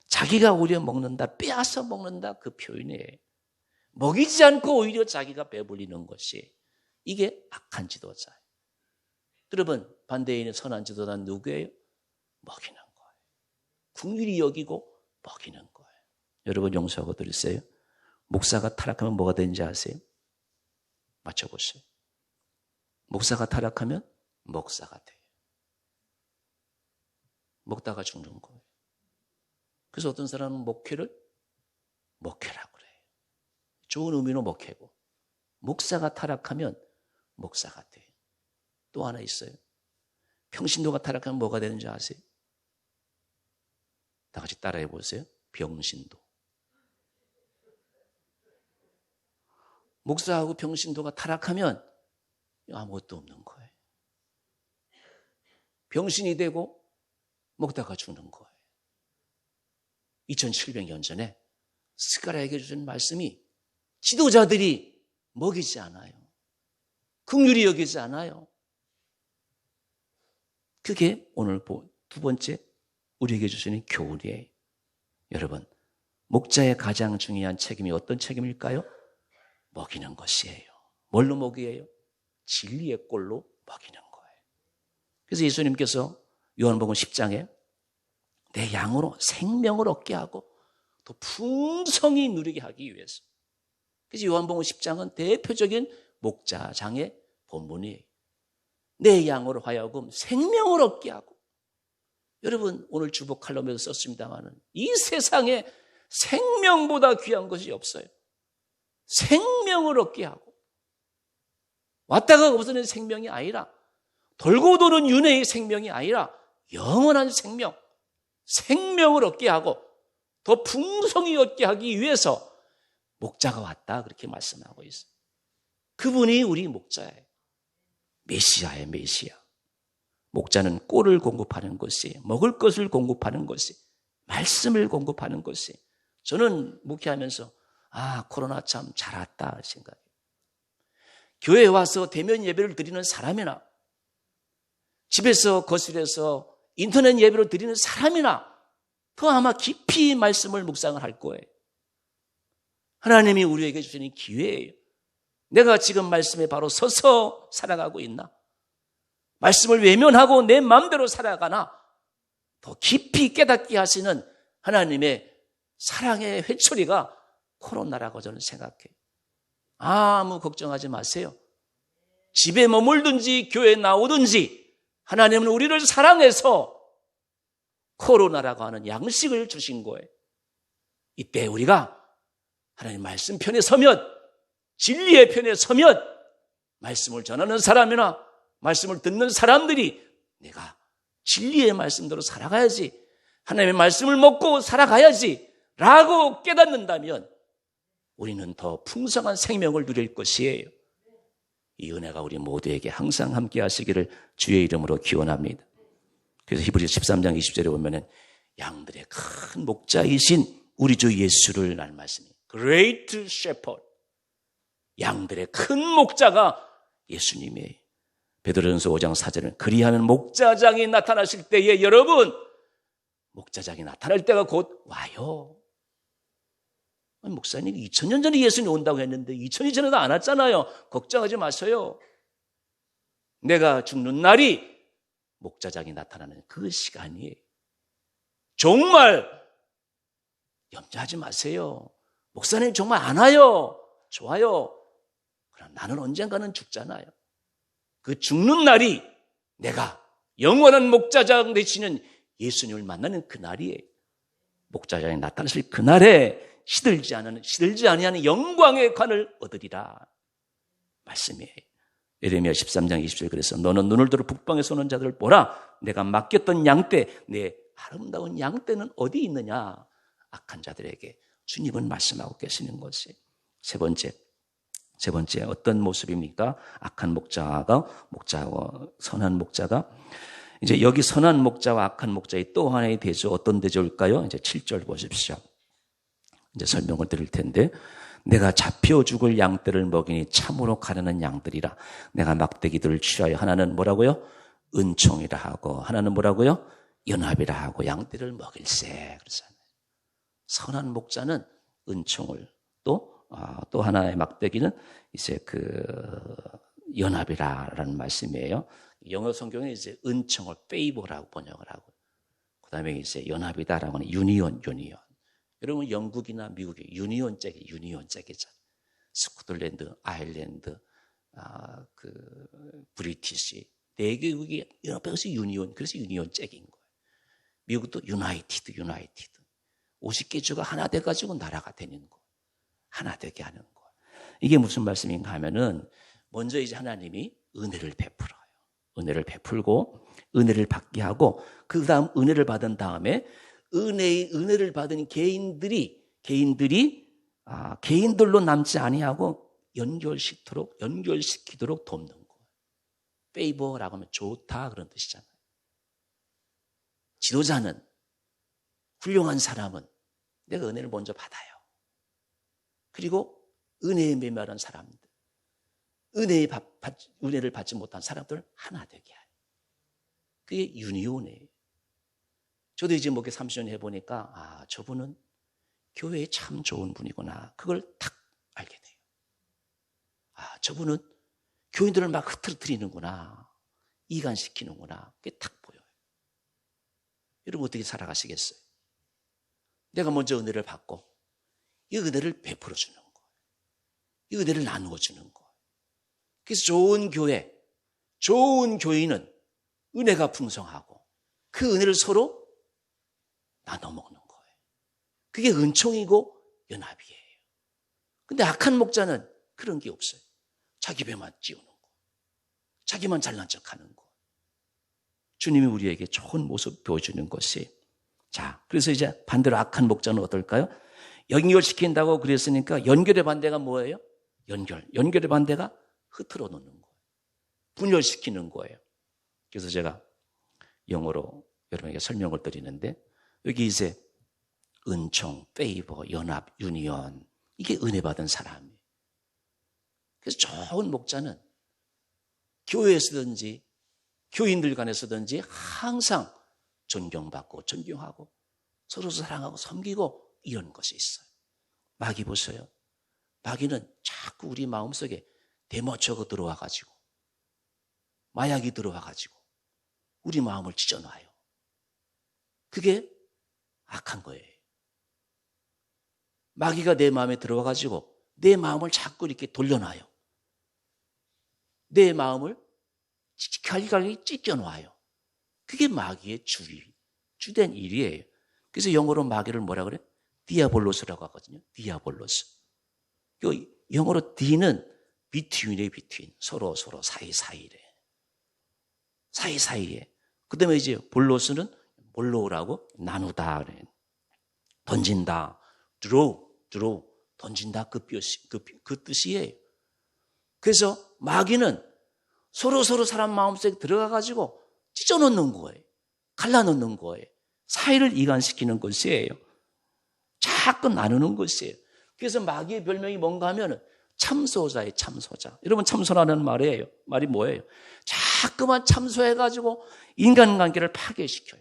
자기가 오히려 먹는다, 빼앗아 먹는다, 그 표현이에요. 먹이지 않고 오히려 자기가 배불리는 것이, 이게 악한 지도자예요. 여러분, 반대에 있는 선한 지도자는 누구예요? 먹이는 거예요. 긍휼히 여기고 먹이는 거예요. 여러분, 용서하고 드리세요. 목사가 타락하면 뭐가 되는지 아세요? 맞춰보세요. 목사가 타락하면 목사가 돼요. 먹다가 죽는 거예요. 그래서 어떤 사람은 목회를 목회라고 그래요. 좋은 의미로 목회고, 목사가 타락하면 목사가 돼요. 또 하나 있어요. 평신도가 타락하면 뭐가 되는지 아세요? 다 같이 따라해 보세요. 병신도. 목사하고 병신도가 타락하면 아무것도 없는 거예요. 병신이 되고 먹다가 죽는 거예요. 2700년 전에 스가랴에게 주신 말씀이, 지도자들이 먹이지 않아요. 긍휼히 여기지 않아요. 그게 오늘 두 번째 우리에게 주시는 교훈이에요. 여러분, 목자의 가장 중요한 책임이 어떤 책임일까요? 먹이는 것이에요. 뭘로 먹이에요? 진리의 꼴로 먹이는 거예요. 그래서 예수님께서 요한복음 10장에 내 양으로 생명을 얻게 하고 또 풍성히 누리게 하기 위해서. 그래서 요한복음 10장은 대표적인 목자장의 본문이에요. 내 양으로 하여금 생명을 얻게 하고. 여러분, 오늘 주보 칼럼에서 썼습니다마는 이 세상에 생명보다 귀한 것이 없어요. 생명을 얻게 하고, 왔다가 없어지는 생명이 아니라, 돌고 도는 윤회의 생명이 아니라 영원한 생명, 생명을 얻게 하고 더 풍성히 얻게 하기 위해서 목자가 왔다, 그렇게 말씀하고 있어요. 그분이 우리 목자예요. 메시아예요, 메시아. 목자는 꼴을 공급하는 것이, 먹을 것을 공급하는 것이, 말씀을 공급하는 것이. 저는 목회하면서 코로나 참 잘 왔다 생각해요. 교회에 와서 대면 예배를 드리는 사람이나 집에서 거실에서 인터넷 예배를 드리는 사람이나 더 아마 깊이 말씀을 묵상을 할 거예요. 하나님이 우리에게 주시는 기회예요. 내가 지금 말씀에 바로 서서 살아가고 있나? 말씀을 외면하고 내 마음대로 살아가나? 더 깊이 깨닫게 하시는 하나님의 사랑의 회초리가 코로나라고 저는 생각해요. 아무 걱정하지 마세요. 집에 머물든지 교회에 나오든지 하나님은 우리를 사랑해서 코로나라고 하는 양식을 주신 거예요. 이때 우리가 하나님 말씀 편에 서면, 진리의 편에 서면, 말씀을 전하는 사람이나 말씀을 듣는 사람들이 내가 진리의 말씀대로 살아가야지, 하나님의 말씀을 먹고 살아가야지 라고 깨닫는다면 우리는 더 풍성한 생명을 누릴 것이에요. 이 은혜가 우리 모두에게 항상 함께 하시기를 주의 이름으로 기원합니다. 그래서 히브리서 13장 20절에 보면은 양들의 큰 목자이신 우리 주 예수를 날 말씀이, Great Shepherd, 양들의 큰 목자가 예수님이에요. 베드로전서 5장 4절은 그리하면 목자장이 나타나실 때에, 여러분, 목자장이 나타날 때가 곧 와요. 아니, 목사님 2000년 전에 예수님이 온다고 했는데 2000년 전에도 안 왔잖아요. 걱정하지 마세요. 내가 죽는 날이 목자장이 나타나는 그 시간이에요. 정말 염려하지 마세요. 목사님 정말 안 와요. 좋아요. 그럼 나는 언젠가는 죽잖아요. 그 죽는 날이 내가 영원한 목자장 되시는 예수님을 만나는 그 날이에요. 목자장이 나타나실 그날에 시들지 아니하는 영광의 관을 얻으리라 말씀이에요. 예레미야 13장 20절 그래서 너는 눈을 들어 북방에서 오는 자들을 보라. 내가 맡겼던 양떼, 내 아름다운 양떼는 어디 있느냐. 악한 자들에게 주님은 말씀하고 계시는 것이. 세 번째 어떤 모습입니까? 악한 목자하고 선한 목자가. 이제 여기 선한 목자와 악한 목자의 또 하나의 대조, 어떤 대조일까요? 이제 7절 보십시오. 이제 설명을 드릴 텐데, 내가 잡혀 죽을 양떼를 먹이니 참으로 가련한 양들이라. 내가 막대기들을 취하여 하나는 뭐라고요? 은총이라 하고 하나는 뭐라고요? 연합이라 하고 양떼를 먹일세. 그러잖아요. 선한 목자는 은총을 또 하나의 막대기는 이제 연합이라는 말씀이에요. 영어 성경에 이제 은총을 favor라고 번역을 하고, 그 다음에 이제 연합이다라고 하는 유니온. 여러분 영국이나 미국이 유니온 잭이잖아요. 스코틀랜드, 아일랜드, 브리티시, 4개국이 연합해서 유니온, 그래서 유니온 잭인 거예요. 미국도 유나이티드. 50개 주가 하나 돼가지고 나라가 되는 거. 하나 되게 하는 거. 이게 무슨 말씀인가 하면은, 먼저 이제 하나님이 은혜를 베풀어요. 은혜를 베풀고, 은혜를 받게 하고, 그 다음 은혜를 받은 다음에, 은혜를 받은 개인들로 남지 아니하고 연결시키도록 돕는 거예요. 페이버라고 하면 좋다 그런 뜻이잖아요. 지도자는, 훌륭한 사람은 내가 은혜를 먼저 받아요. 그리고 은혜에 메마른 사람들, 은혜를 받지 못한 사람들을 하나 되게 해요. 그게 유니온이에요. 저도 이제 목회 30년 해보니까 저분은 교회에 참 좋은 분이구나. 그걸 딱 알게 돼요. 저분은 교인들을 막 흐트러뜨리는구나. 이간시키는구나. 그게 딱 보여요. 여러분 어떻게 살아가시겠어요? 내가 먼저 은혜를 받고 이 은혜를 베풀어 주는 거예요. 이 은혜를 나누어 주는 거예요. 그래서 좋은 교인은 은혜가 풍성하고 그 은혜를 서로 나눠 먹는 거예요. 그게 은총이고 연합이에요. 근데 악한 목자는 그런 게 없어요. 자기 배만 찌우는 거. 자기만 잘난 척하는 거. 주님이 우리에게 좋은 모습 보여주는 것이. 자, 그래서 이제 반대로 악한 목자는 어떨까요? 연결시킨다고 그랬으니까 연결의 반대가 뭐예요? 연결의 반대가 흐트러 놓는 거예요. 분열시키는 거예요. 그래서 제가 영어로 여러분에게 설명을 드리는데, 여기 이제 은총, 페이버, 연합, 유니온, 이게 은혜 받은 사람이에요. 그래서 좋은 목자는 교회에서든지 교인들 간에서든지 항상 존경받고 존경하고 서로 사랑하고 섬기고 이런 것이 있어요. 마귀 보세요. 마귀는 자꾸 우리 마음속에 대모초가 들어와가지고, 마약이 들어와가지고 우리 마음을 찢어놔요. 그게 악한 거예요. 마귀가 내 마음에 들어와가지고 내 마음을 자꾸 이렇게 돌려놔요. 내 마음을 갈갈이 찢겨놔요. 그게 마귀의 주된 일이에요. 그래서 영어로 마귀를 뭐라 그래? 디아볼로스라고 하거든요. 디아볼로스. 영어로 D는 between이에요. between. 서로 사이사이래. 사이사이에. 그 다음에 이제 볼로스는 몰로우라고 나누다 그래. 던진다. draw. 던진다. 그 뜻이에요. 그래서 마귀는 서로 사람 마음속에 들어가가지고 찢어놓는 거예요. 갈라놓는 거예요. 사이를 이간시키는 것이에요. 자꾸 나누는 것이에요. 그래서 마귀의 별명이 뭔가 하면 참소자예요. 참소자. 여러분 참소라는 말이에요. 말이 뭐예요? 자꾸만 참소해가지고 인간관계를 파괴시켜요.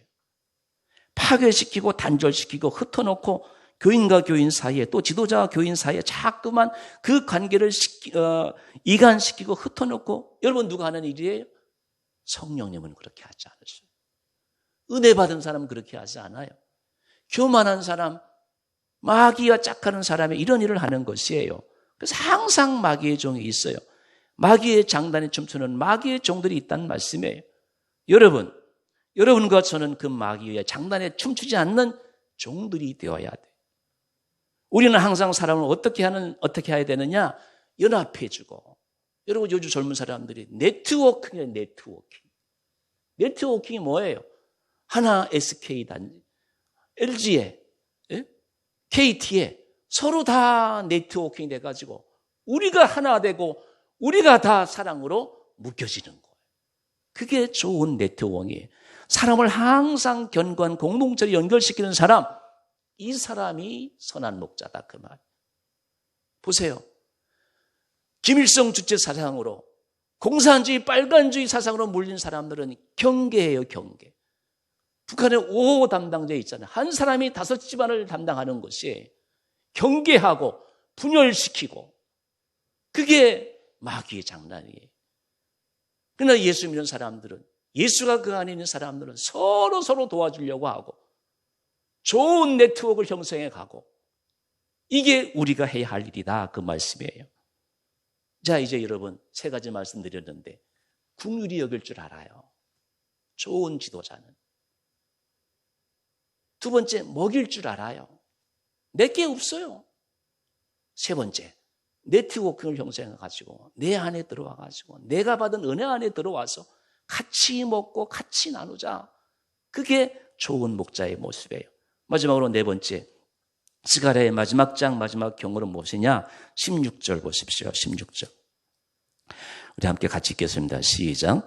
파괴시키고 단절시키고 흩어놓고 교인과 교인 사이에 또 지도자와 교인 사이에 자꾸만 그 관계를 이간시키고 흩어놓고 여러분 누가 하는 일이에요? 성령님은 그렇게 하지 않으셔요. 은혜 받은 사람은 그렇게 하지 않아요. 교만한 사람, 마귀와 짝하는 사람이 이런 일을 하는 것이에요. 그래서 항상 마귀의 종이 있어요. 마귀의 장단에 춤추는 마귀의 종들이 있다는 말씀이에요. 여러분과 저는 그 마귀의 장단에 춤추지 않는 종들이 되어야 돼요. 우리는 항상 사람을 어떻게 해야 되느냐? 연합해주고. 여러분 요즘 젊은 사람들이 네트워킹이에요. 네트워킹이 뭐예요? 하나 SK단지, LG에, KT에 서로 다 네트워킹이 돼가지고 우리가 하나 되고 우리가 다 사랑으로 묶여지는 거예요. 그게 좋은 네트워킹이에요. 사람을 항상 견고한 공동체로 연결시키는 사람, 이 사람이 선한 목자다 그 말. 보세요. 김일성 주체 사상으로 공산주의 빨간주의 사상으로 물린 사람들은 경계예요. 경계. 북한에 5호 담당자 있잖아요. 한 사람이 5집안을 담당하는 것이 경계하고 분열시키고 그게 마귀의 장난이에요. 그러나 예수 믿는 사람들은 예수가 그 안에 있는 사람들은 서로 도와주려고 하고 좋은 네트워크를 형성해 가고 이게 우리가 해야 할 일이다 그 말씀이에요. 자 이제 여러분 3가지 말씀드렸는데 긍휼히 여길 줄 알아요. 좋은 지도자는. 2번째 먹일 줄 알아요. 내게 없어요. 3번째 네트워킹을 형성해가지고 내 안에 들어와가지고 내가 받은 은혜 안에 들어와서 같이 먹고 같이 나누자. 그게 좋은 목자의 모습이에요. 마지막으로 4번째 스가랴의 마지막 장 마지막 경고는 무엇이냐? 16절 보십시오. 16절 우리 함께 같이 읽겠습니다. 시작.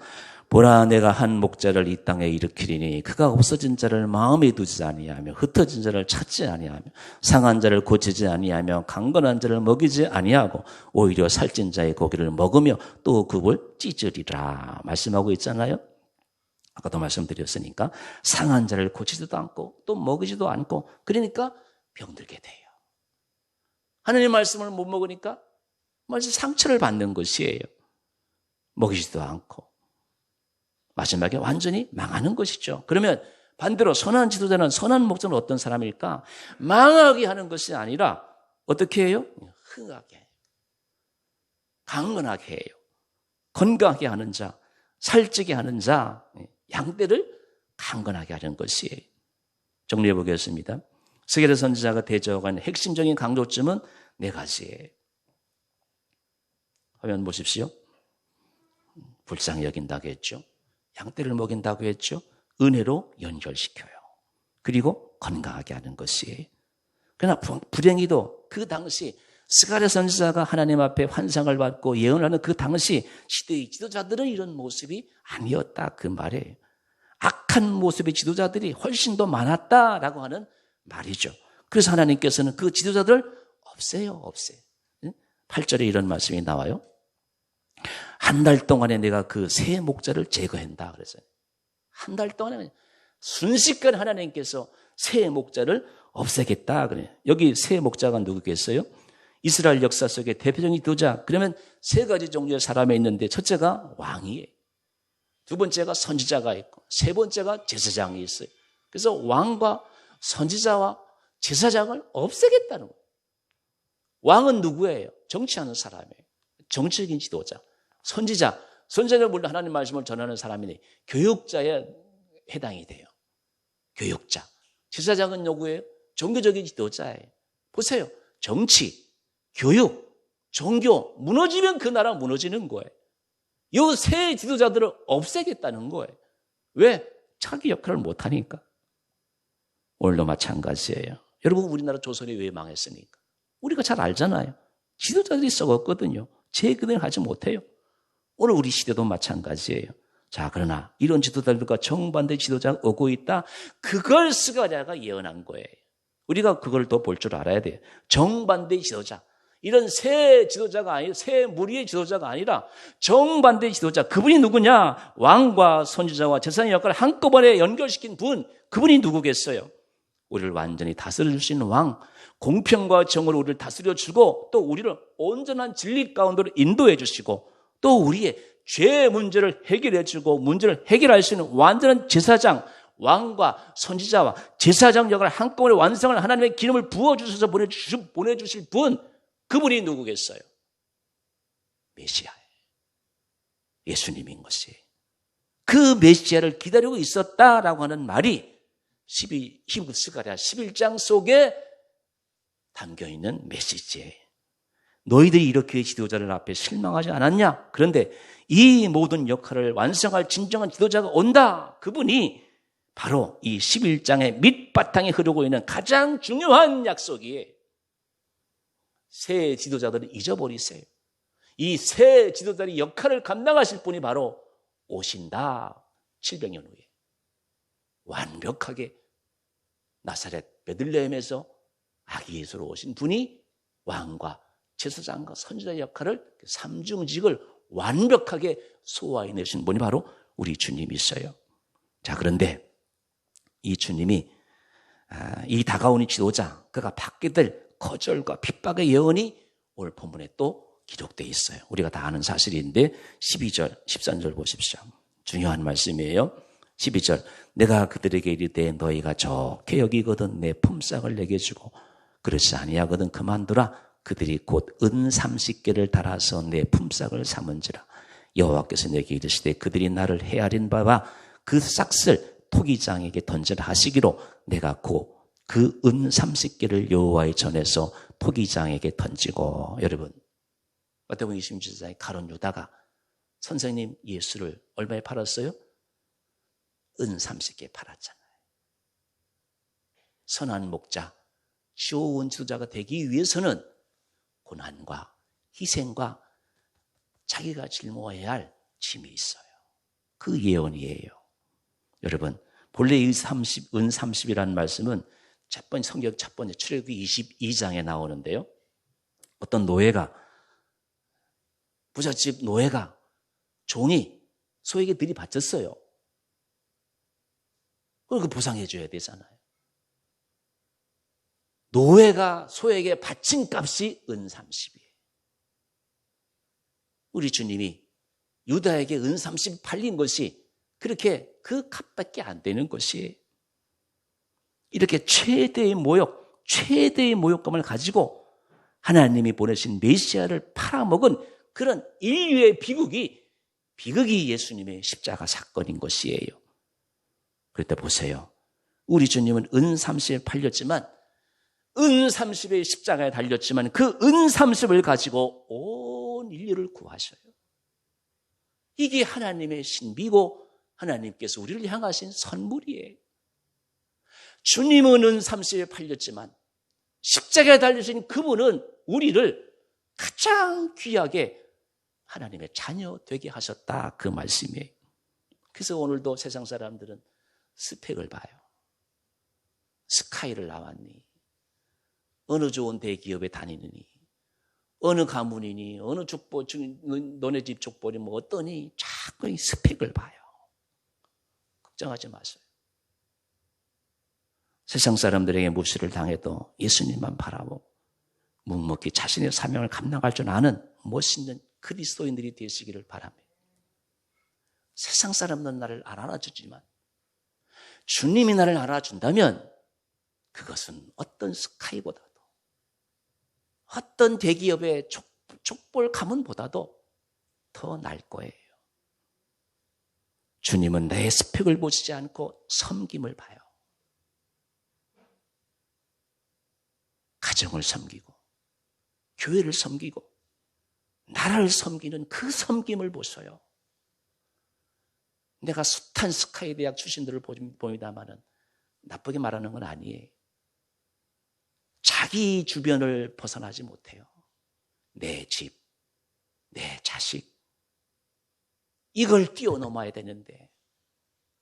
보라 내가 한 목자를 이 땅에 일으키리니 그가 없어진 자를 마음에 두지 아니하며 흩어진 자를 찾지 아니하며 상한 자를 고치지 아니하며 강건한 자를 먹이지 아니하고 오히려 살찐 자의 고기를 먹으며 또 굽을 찢으리라 말씀하고 있잖아요. 아까도 말씀드렸으니까 상한 자를 고치지도 않고 또 먹이지도 않고 그러니까 병들게 돼요. 하나님의 말씀을 못 먹으니까 마치 상처를 받는 것이에요. 먹이지도 않고 마지막에 완전히 망하는 것이죠. 그러면 반대로 선한 지도자는 선한 목자는 어떤 사람일까? 망하게 하는 것이 아니라 어떻게 해요? 흥하게 해요. 강건하게 해요. 건강하게 하는 자, 살찌게 하는 자, 양떼를 강건하게 하는 것이에요. 정리해 보겠습니다. 스가랴 선지자가 대적하는 핵심적인 강조점은 4가지예요. 화면 보십시오. 불쌍히 여긴다고 했죠. 양떼를 먹인다고 했죠. 은혜로 연결시켜요. 그리고 건강하게 하는 것이에요. 그러나 불행히도 그 당시 스가랴 선지자가 하나님 앞에 환상을 받고 예언하는 그 당시 시대의 지도자들은 이런 모습이 아니었다 그 말이에요. 악한 모습의 지도자들이 훨씬 더 많았다라고 하는 말이죠. 그래서 하나님께서는 그 지도자들을 없애요. 8절에 이런 말씀이 나와요. 한 달 동안에 내가 그 새 목자를 제거한다 그랬어요. 한 달 동안에 순식간에 하나님께서 새 목자를 없애겠다 그래요. 여기 새 목자가 누구겠어요? 이스라엘 역사 속의 대표적인 지도자. 그러면 3가지 종류의 사람이 있는데 첫째가 왕이에요. 2번째가 선지자가 있고 3번째가 제사장이 있어요. 그래서 왕과 선지자와 제사장을 없애겠다는 거예요. 왕은 누구예요? 정치하는 사람이에요. 정치적인 지도자. 선지자는 물론 하나님 말씀을 전하는 사람이니 교육자에 해당이 돼요. 교육자. 제사장은 누구예요? 종교적인 지도자예요. 보세요. 정치, 교육, 종교 무너지면 그 나라 무너지는 거예요. 이 세 지도자들을 없애겠다는 거예요. 왜? 자기 역할을 못하니까. 오늘도 마찬가지예요. 여러분 우리나라 조선이 왜 망했습니까? 우리가 잘 알잖아요. 지도자들이 썩었거든요. 재근을 하지 못해요. 오늘 우리 시대도 마찬가지예요. 자, 그러나 이런 지도자들과 정반대 지도자가 오고 있다. 그걸 스가랴가 예언한 거예요. 우리가 그걸 더 볼 줄 알아야 돼요. 정반대 지도자. 이런 새 지도자가 아니라 새 무리의 지도자가 아니라 정반대 지도자. 그분이 누구냐? 왕과 선지자와 제사장의 역할을 한꺼번에 연결시킨 분. 그분이 누구겠어요? 우리를 완전히 다스려 줄 수 있는 왕, 공평과 정의로 우리를 다스려 주고 또 우리를 온전한 진리 가운데로 인도해 주시고 또 우리의 죄 문제를 해결해 주고 문제를 해결할 수 있는 완전한 제사장, 왕과 선지자와 제사장 역할을 한꺼번에 완성을 하나님의 기름을 부어주셔서 보내주실 분, 그분이 누구겠어요? 메시아예요. 예수님인 것이. 그 메시아를 기다리고 있었다라고 하는 말이 히브리서 11장 속에 담겨있는 메시지예요. 너희들이 이렇게 지도자를 앞에 실망하지 않았냐? 그런데 이 모든 역할을 완성할 진정한 지도자가 온다. 그분이 바로 이 11장의 밑바탕에 흐르고 있는 가장 중요한 약속이에요. 새 지도자들을 잊어버리세요. 이 새 지도자의 역할을 감당하실 분이 바로 오신다. 700년 후에. 완벽하게 나사렛 베들레헴에서 아기 예수로 오신 분이 왕과 제사장과 선지자의 역할을, 삼중직을 완벽하게 소화해내신 분이 바로 우리 주님이셔요. 자, 그런데 이 주님이 이 다가오는 지도자, 그가 받게 될 거절과 핍박의 예언이 오늘 본문에 또 기록되어 있어요. 우리가 다 아는 사실인데 12절, 13절 보십시오. 중요한 말씀이에요. 12절, 내가 그들에게 이르되 너희가 좋게 여기거든 내 품삯을 내게 주고 그렇지 아니하거든 그만두라. 그들이 곧 은 30개를 달아서 내 품삯을 삼은지라. 여호와께서 내게 이르시되 그들이 나를 헤아린 바와 그 싹을 토기장에게 던지라 하시기로 내가 곧 그 은 30개를 여호와의 전에서 토기장에게 던지고. 여러분, 마태복음 26장에 가룟 유다가 선생님 예수를 얼마에 팔았어요? 은 30개 팔았잖아요. 선한 목자, 좋은 지도자가 되기 위해서는 고난과 희생과 자기가 짊어야 할 짐이 있어요. 그 예언이에요. 여러분, 본래 은 30이라는 말씀은 성경 첫 번째 출애굽기 22장에 나오는데요. 어떤 노예가, 부잣집 노예가, 종이 소에게 들이받쳤어요. 그걸 보상해 줘야 되잖아요. 노예가 소에게 바친 값이 은 30이에요. 우리 주님이 유다에게 은 30 팔린 것이 그렇게 그 값밖에 안 되는 것이에요. 이렇게 최대의 모욕감을 가지고 하나님이 보내신 메시아를 팔아먹은 그런 인류의 비극이 예수님의 십자가 사건인 것이에요. 그럴 때 보세요. 우리 주님은 은 30에 팔렸지만, 은 30의 십자가에 달렸지만 그 은 30을 가지고 온 인류를 구하셔요. 이게 하나님의 신비고 하나님께서 우리를 향하신 선물이에요. 주님은 은 30에 팔렸지만 십자가에 달리신 그분은 우리를 가장 귀하게 하나님의 자녀 되게 하셨다, 그 말씀이에요. 그래서 오늘도 세상 사람들은 스펙을 봐요. 스카이를 나왔니? 어느 좋은 대기업에 다니느니? 어느 가문이니? 어느 족보, 너네 집 족보니 뭐 어떠니? 자꾸 이 스펙을 봐요. 걱정하지 마세요. 세상 사람들에게 무시를 당해도 예수님만 바라보고 묵묵히 자신의 사명을 감당할 줄 아는 멋있는 그리스도인들이 되시기를 바랍니다. 세상 사람들은 나를 안 알아주지만 주님이 나를 알아준다면 그것은 어떤 스카이보다도, 어떤 대기업의 족볼 가문보다도 더 나을 거예요. 주님은 내 스펙을 보시지 않고 섬김을 봐요. 가정을 섬기고 교회를 섬기고 나라를 섬기는 그 섬김을 보셔요. 내가 숱한 스카이 대학 출신들을 봅니다마는 나쁘게 말하는 건 아니에요. 자기 주변을 벗어나지 못해요. 내 집, 내 자식, 이걸 뛰어넘어야 되는데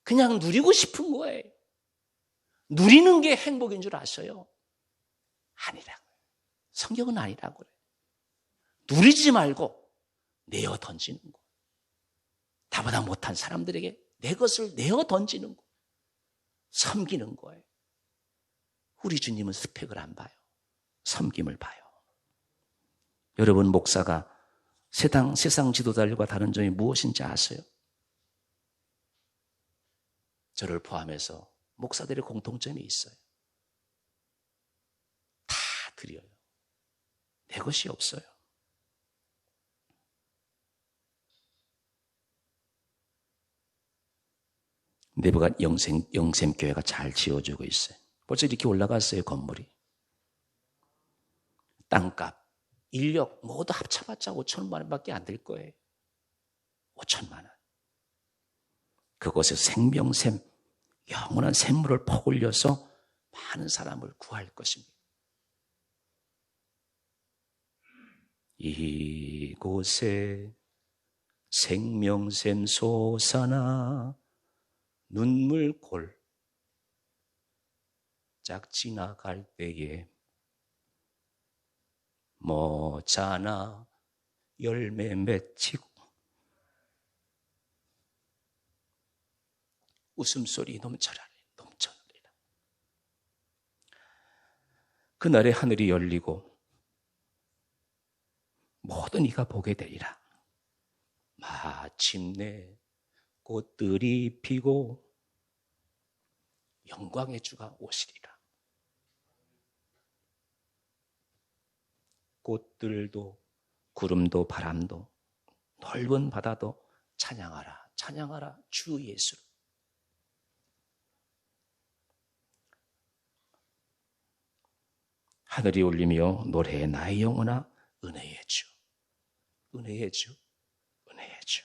그냥 누리고 싶은 거예요. 누리는 게 행복인 줄 아셔요? 아니라고요. 성경은 아니라고요. 누리지 말고 내어 던지는 거. 나보다 못한 사람들에게 내 것을 내어 던지는 거. 섬기는 거예요. 우리 주님은 스펙을 안 봐요. 섬김을 봐요. 여러분, 목사가 세상 지도자들과 다른 점이 무엇인지 아세요? 저를 포함해서 목사들의 공통점이 있어요. 다 드려요. 내 것이 없어요. 내부가 영샘교회가 잘 지어주고 있어요. 벌써 이렇게 올라갔어요, 건물이. 땅값, 인력 모두 합쳐봤자 5천만 원밖에 안 될 거예요. 5천만 원. 그곳에서 생명샘, 영원한 샘물을 퍼올려서 많은 사람을 구할 것입니다. 이곳에 생명샘 솟아나 눈물골 짝 지나갈 때에 모자나 열매 맺히고 웃음소리 넘쳐나리라. 그날에 하늘이 열리고 모든 이가 보게 되리라. 마침내 꽃들이 피고 영광의 주가 오시리라. 꽃들도 구름도 바람도 넓은 바다도 찬양하라, 찬양하라 주 예수. 하늘이 울리며 노래해 나의 영혼아 은혜의 주, 은혜의 주, 은혜의 주.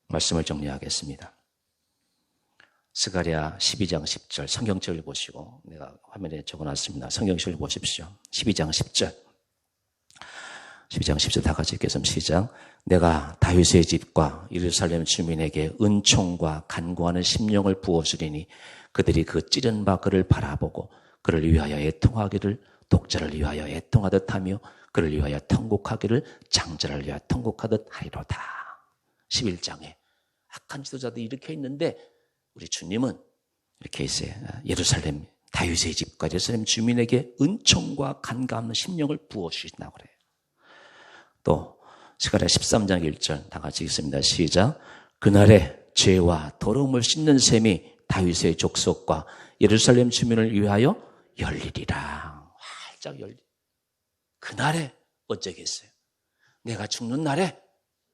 말씀을 정리하겠습니다. 스가랴 12장 10절 성경책을 보시고, 내가 화면에 적어놨습니다. 성경책을 보십시오. 12장 10절. 12장 10절 다 같이 읽겠습니다. 시작. 내가 다윗의 집과 예루살렘 주민에게 은총과 간구하는 심령을 부어주리니 그들이 그 찌른 바 그를 바라보고 그를 위하여 애통하기를 독자를 위하여 애통하듯 하며 그를 위하여 통곡하기를 장자를 위하여 통곡하듯 하리로다. 11장에 악한 지도자들이 이렇게 있는데 우리 주님은 이렇게 있어요. 예루살렘 다윗의 집과 예루살렘 주민에게 은총과 간감한 심령을 부어주신다고 그래요. 또 스가랴 13장 1절 다 같이 읽습니다. 시작. 그날에 죄와 더러움을 씻는 셈이 다윗의 족속과 예루살렘 주민을 위하여 열리리라. 활짝 열리. 그날에 어쩌겠어요? 내가 죽는 날에,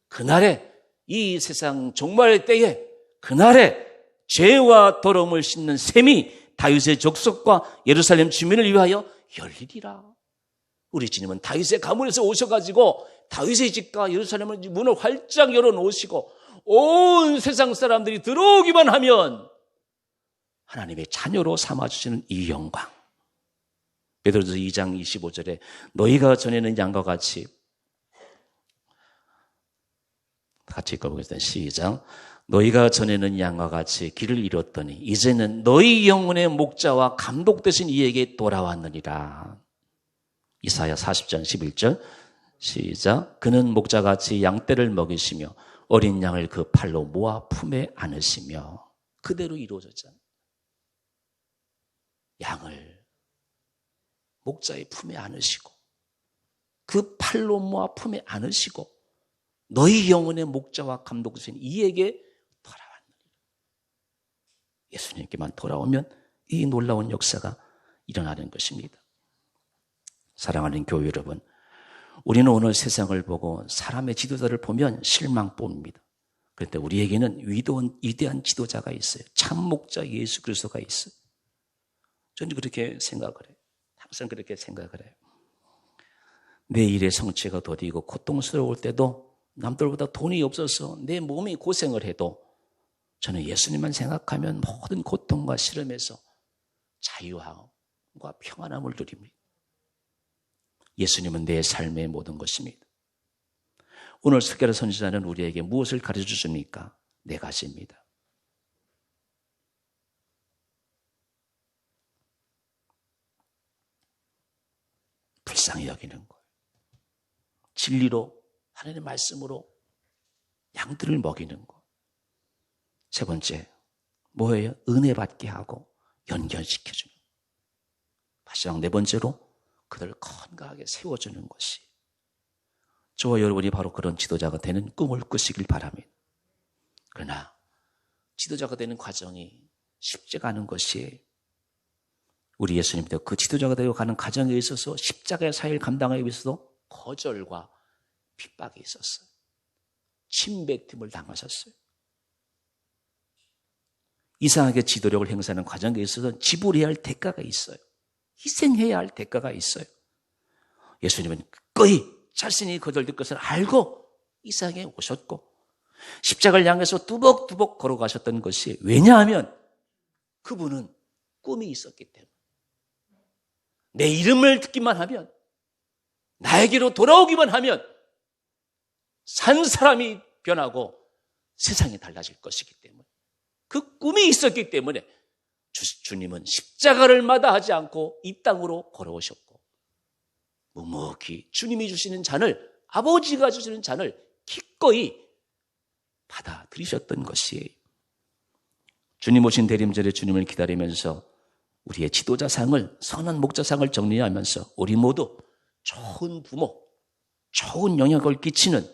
그날에, 이 세상 종말의 때에, 그날에 죄와 더러움을 씻는 셈이 다윗의 족속과 예루살렘 주민을 위하여 열리리라. 우리 주님은 다윗의 가문에서 오셔가지고 다윗의 집과 예루살렘의 문을 활짝 열어놓으시고 온 세상 사람들이 들어오기만 하면 하나님의 자녀로 삼아주시는 이 영광. 베드로전서 2장 25절에 너희가 전에는 양과 같이 읽어보겠습니다. 시작. 너희가 전에는 양과 같이 길을 잃었더니 이제는 너희 영혼의 목자와 감독 되신 이에게 돌아왔느니라. 이사야 40장 11절 시작. 그는 목자같이 양떼를 먹이시며 어린 양을 그 팔로 모아 품에 안으시며. 그대로 이루어졌잖아요. 양을 목자의 품에 안으시고 그 팔로 모아 품에 안으시고 너희 영혼의 목자와 감독되신 이에게 돌아왔느니라. 예수님께만 돌아오면 이 놀라운 역사가 일어나는 것입니다. 사랑하는 교회 여러분, 우리는 오늘 세상을 보고 사람의 지도자를 보면 실망뿐입니다. 그런데 우리에게는 위대한 지도자가 있어요. 참 목자 예수 그리스도가 있어요. 저는 그렇게 생각을 해요. 항상 그렇게 생각을 해요. 내 일의 성취가 더디고 고통스러울 때도 남들보다 돈이 없어서 내 몸이 고생을 해도 저는 예수님만 생각하면 모든 고통과 시름에서 자유함과 평안함을 누립니다. 예수님은 내 삶의 모든 것입니다. 오늘 스가랴 선지자는 우리에게 무엇을 가르쳐 주십니까? 네 가지입니다. 불쌍히 여기는 것, 진리로 하나님의 말씀으로 양들을 먹이는 것. 세 번째, 뭐예요? 은혜 받게 하고 연결시켜주는, 마지막 네 번째로 그들을 건강하게 세워주는 것이, 저와 여러분이 바로 그런 지도자가 되는 꿈을 꾸시길 바랍니다. 그러나 지도자가 되는 과정이 쉽지가 않은 것이, 우리 예수님도 그 지도자가 되어 가는 과정에 있어서 십자가의 사역을 감당하기 위해서도 거절과 핍박이 있었어요. 침뱉음을 당하셨어요. 이상하게 지도력을 행사하는 과정에 있어서 지불해야 할 대가가 있어요. 희생해야 할 대가가 있어요. 예수님은 기꺼이 자신이 거절될 것을 알고 이 세상에 오셨고 십자가를 향해서 뚜벅뚜벅 걸어가셨던 것이, 왜냐하면 그분은 꿈이 있었기 때문에, 내 이름을 듣기만 하면, 나에게로 돌아오기만 하면 산 사람이 변하고 세상이 달라질 것이기 때문에, 그 꿈이 있었기 때문에 주님은 십자가를 마다하지 않고 이 땅으로 걸어오셨고, 묵묵히 주님이 주시는 잔을, 아버지가 주시는 잔을 기꺼이 받아들이셨던 것이에요. 주님 오신 대림절에 주님을 기다리면서 우리의 지도자상을, 선한 목자상을 정리하면서 우리 모두 좋은 부모, 좋은 영향을 끼치는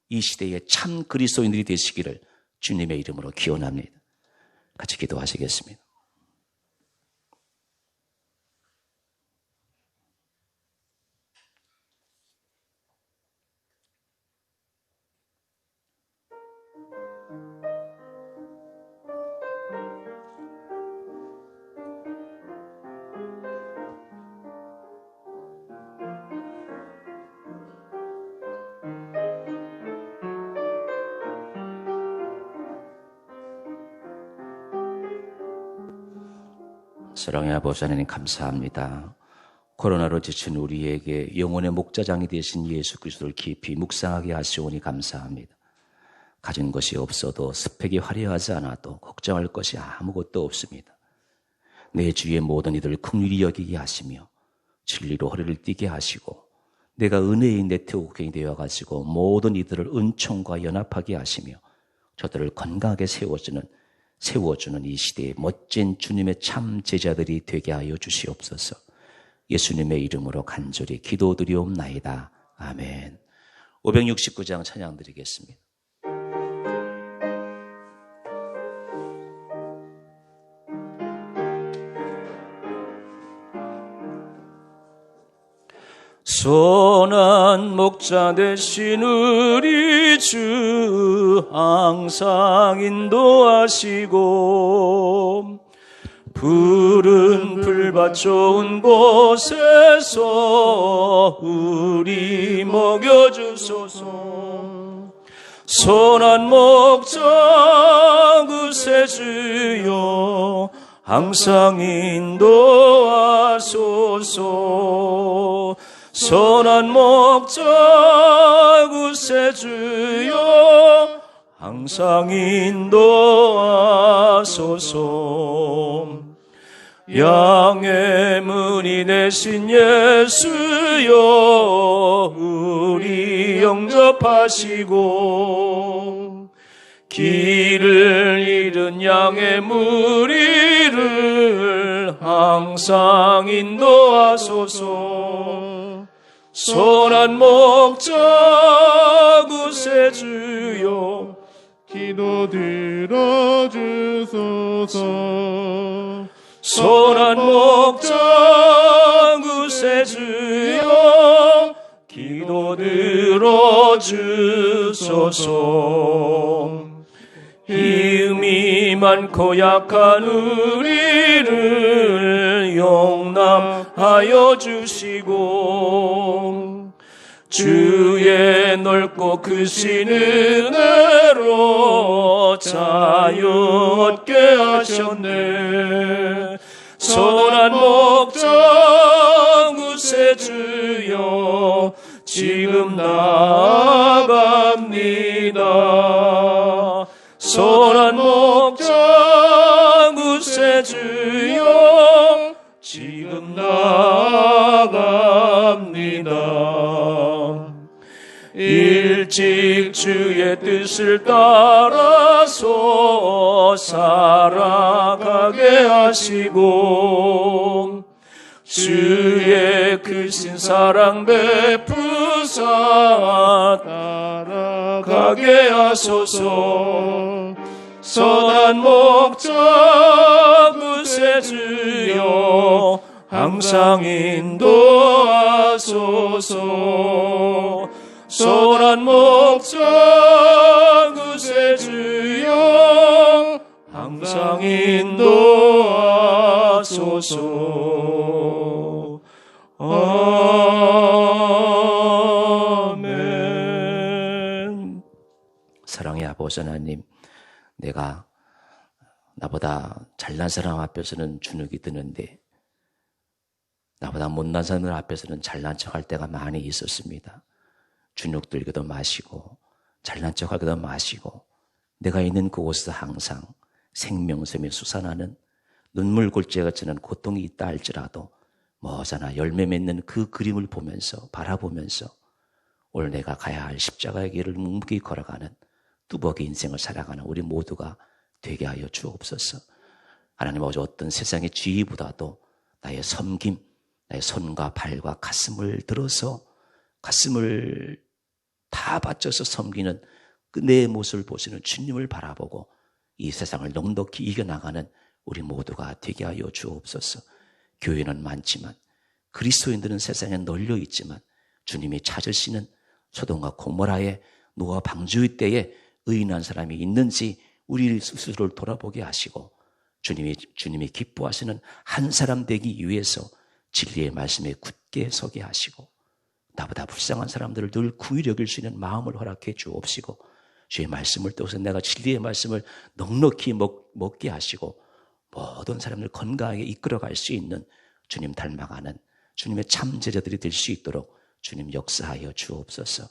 이 시대의 참 그리스도인들이 되시기를 주님의 이름으로 기원합니다. 같이 기도하시겠습니다. 사랑의 아버지 하나님, 감사합니다. 코로나로 지친 우리에게 영혼의 목자장이 되신 예수 그리스도를 깊이 묵상하게 하시오니 감사합니다. 가진 것이 없어도 스펙이 화려하지 않아도 걱정할 것이 아무것도 없습니다. 내 주위의 모든 이들을 긍휼히 여기게 하시며 진리로 허리를 띠게 하시고, 내가 은혜의 네트워킹이 되어가지고 모든 이들을 은총과 연합하게 하시며 저들을 건강하게 세워주는 이 시대의 멋진 주님의 참 제자들이 되게 하여 주시옵소서. 예수님의 이름으로 간절히 기도드리옵나이다. 아멘. 569장 찬양 드리겠습니다. 선한 목자 되신 우리 주 항상 인도하시고, 푸른 풀밭 좋은 곳에서 우리 먹여주소서. 선한 목자 구세주여 항상 인도하소서. 선한 목자 구세주여 항상 인도하소서. 양의 문이 되신 예수여 우리 영접하시고, 길을 잃은 양의 무리를 항상 인도하소서. 선한 목자 구세주여 기도 들어주소서. 선한 목자 구세주여 기도 들어주소서. 힘이 많고 약한 우리를 용납하여 주시고, 주의 넓고 크신 은혜로 자유 얻게 하셨네. 선한 목자 구세주여 지금 나아갑니다. 선한 목자 구세주여 지금 나아갑니다. 일찍 주의 뜻을 따라서 살아가게 하시고 주의 크신 사랑 베푸사 따라가게 하소서. 선한 목자 구세주여 항상 인도하소서. 선한 목자 구세주여 항상 인도하소서. 아멘. 사랑의 아버지 하나님, 내가 나보다 잘난 사람 앞에서는 주눅이 드는데 나보다 못난 사람들 앞에서는 잘난 척할 때가 많이 있었습니다. 주눅 들기도 마시고 잘난 척하기도 마시고 내가 있는 그곳에서 항상 생명샘이 솟아나는 눈물 골짜기가 찌는 고통이 있다 할지라도 머지않아 열매 맺는 그 그림을 보면서 바라보면서 오늘 내가 가야 할 십자가의 길을 묵묵히 걸어가는 뚜벅이 인생을 살아가는 우리 모두가 되게 하여 주옵소서. 하나님 아버지, 어떤 세상의 지위보다도 나의 섬김, 나의 손과 발과 가슴을 들어서 가슴을 다 바쳐서 섬기는 그 내 모습을 보시는 주님을 바라보고 이 세상을 넉넉히 이겨나가는 우리 모두가 되게 하여 주옵소서. 교회는 많지만 그리스도인들은 세상에 널려 있지만 주님이 찾으시는 소돔과 고모라의 노아 방주의 때에 의인한 사람이 있는지 우리 스스로를 돌아보게 하시고 주님이 기뻐하시는 한 사람 되기 위해서 진리의 말씀에 굳게 서게 하시고 나보다 불쌍한 사람들을 늘 긍휼히 여길 수 있는 마음을 허락해 주옵시고 주의 말씀을 통해서 내가 진리의 말씀을 넉넉히 먹게 하시고 모든 사람들 건강하게 이끌어갈 수 있는 주님 닮아가는 주님의 참 제자들이 될 수 있도록 주님 역사하여 주옵소서.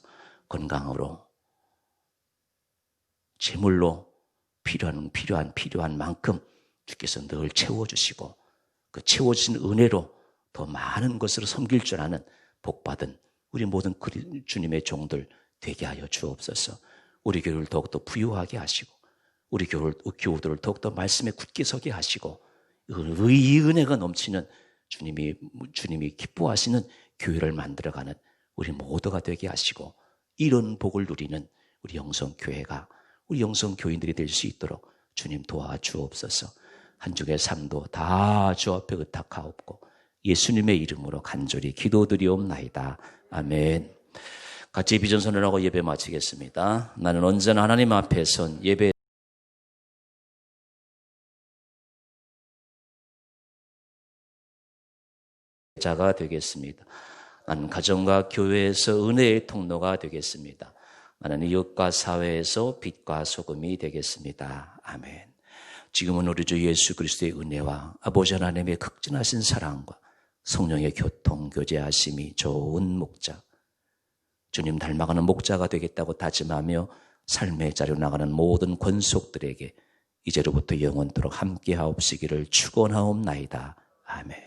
건강으로 재물로 필요한 만큼 주께서 늘 채워주시고 그 채워주신 은혜로 더 많은 것으로 섬길 줄 아는 복받은 우리 모든 주님의 종들 되게 하여 주옵소서. 우리 교회를 더욱더 부유하게 하시고 우리 교우들을 더욱더 말씀에 굳게 서게 하시고 이 은혜가 넘치는 주님이 기뻐하시는 교회를 만들어가는 우리 모두가 되게 하시고 이런 복을 누리는 우리 영성교회가 우리 영성교인들이 될 수 있도록 주님 도와주옵소서. 한 주의 삶도 다 주 앞에 의탁하옵고 예수님의 이름으로 간절히 기도드리옵나이다. 아멘. 같이 비전 선언하고 예배 마치겠습니다. 나는 언제나 하나님 앞에 선 예배 자가 되겠습니다. 나는 가정과 교회에서 은혜의 통로가 되겠습니다. 나는 이웃과 사회에서 빛과 소금이 되겠습니다. 아멘. 지금은 우리 주 예수 그리스도의 은혜와 아버지 하나님의 극진하신 사랑과 성령의 교통 교제하심이 좋은 목자, 주님 닮아가는 목자가 되겠다고 다짐하며 삶의 자리로 나가는 모든 권속들에게 이제로부터 영원토록 함께하옵시기를 축원하옵나이다. 아멘.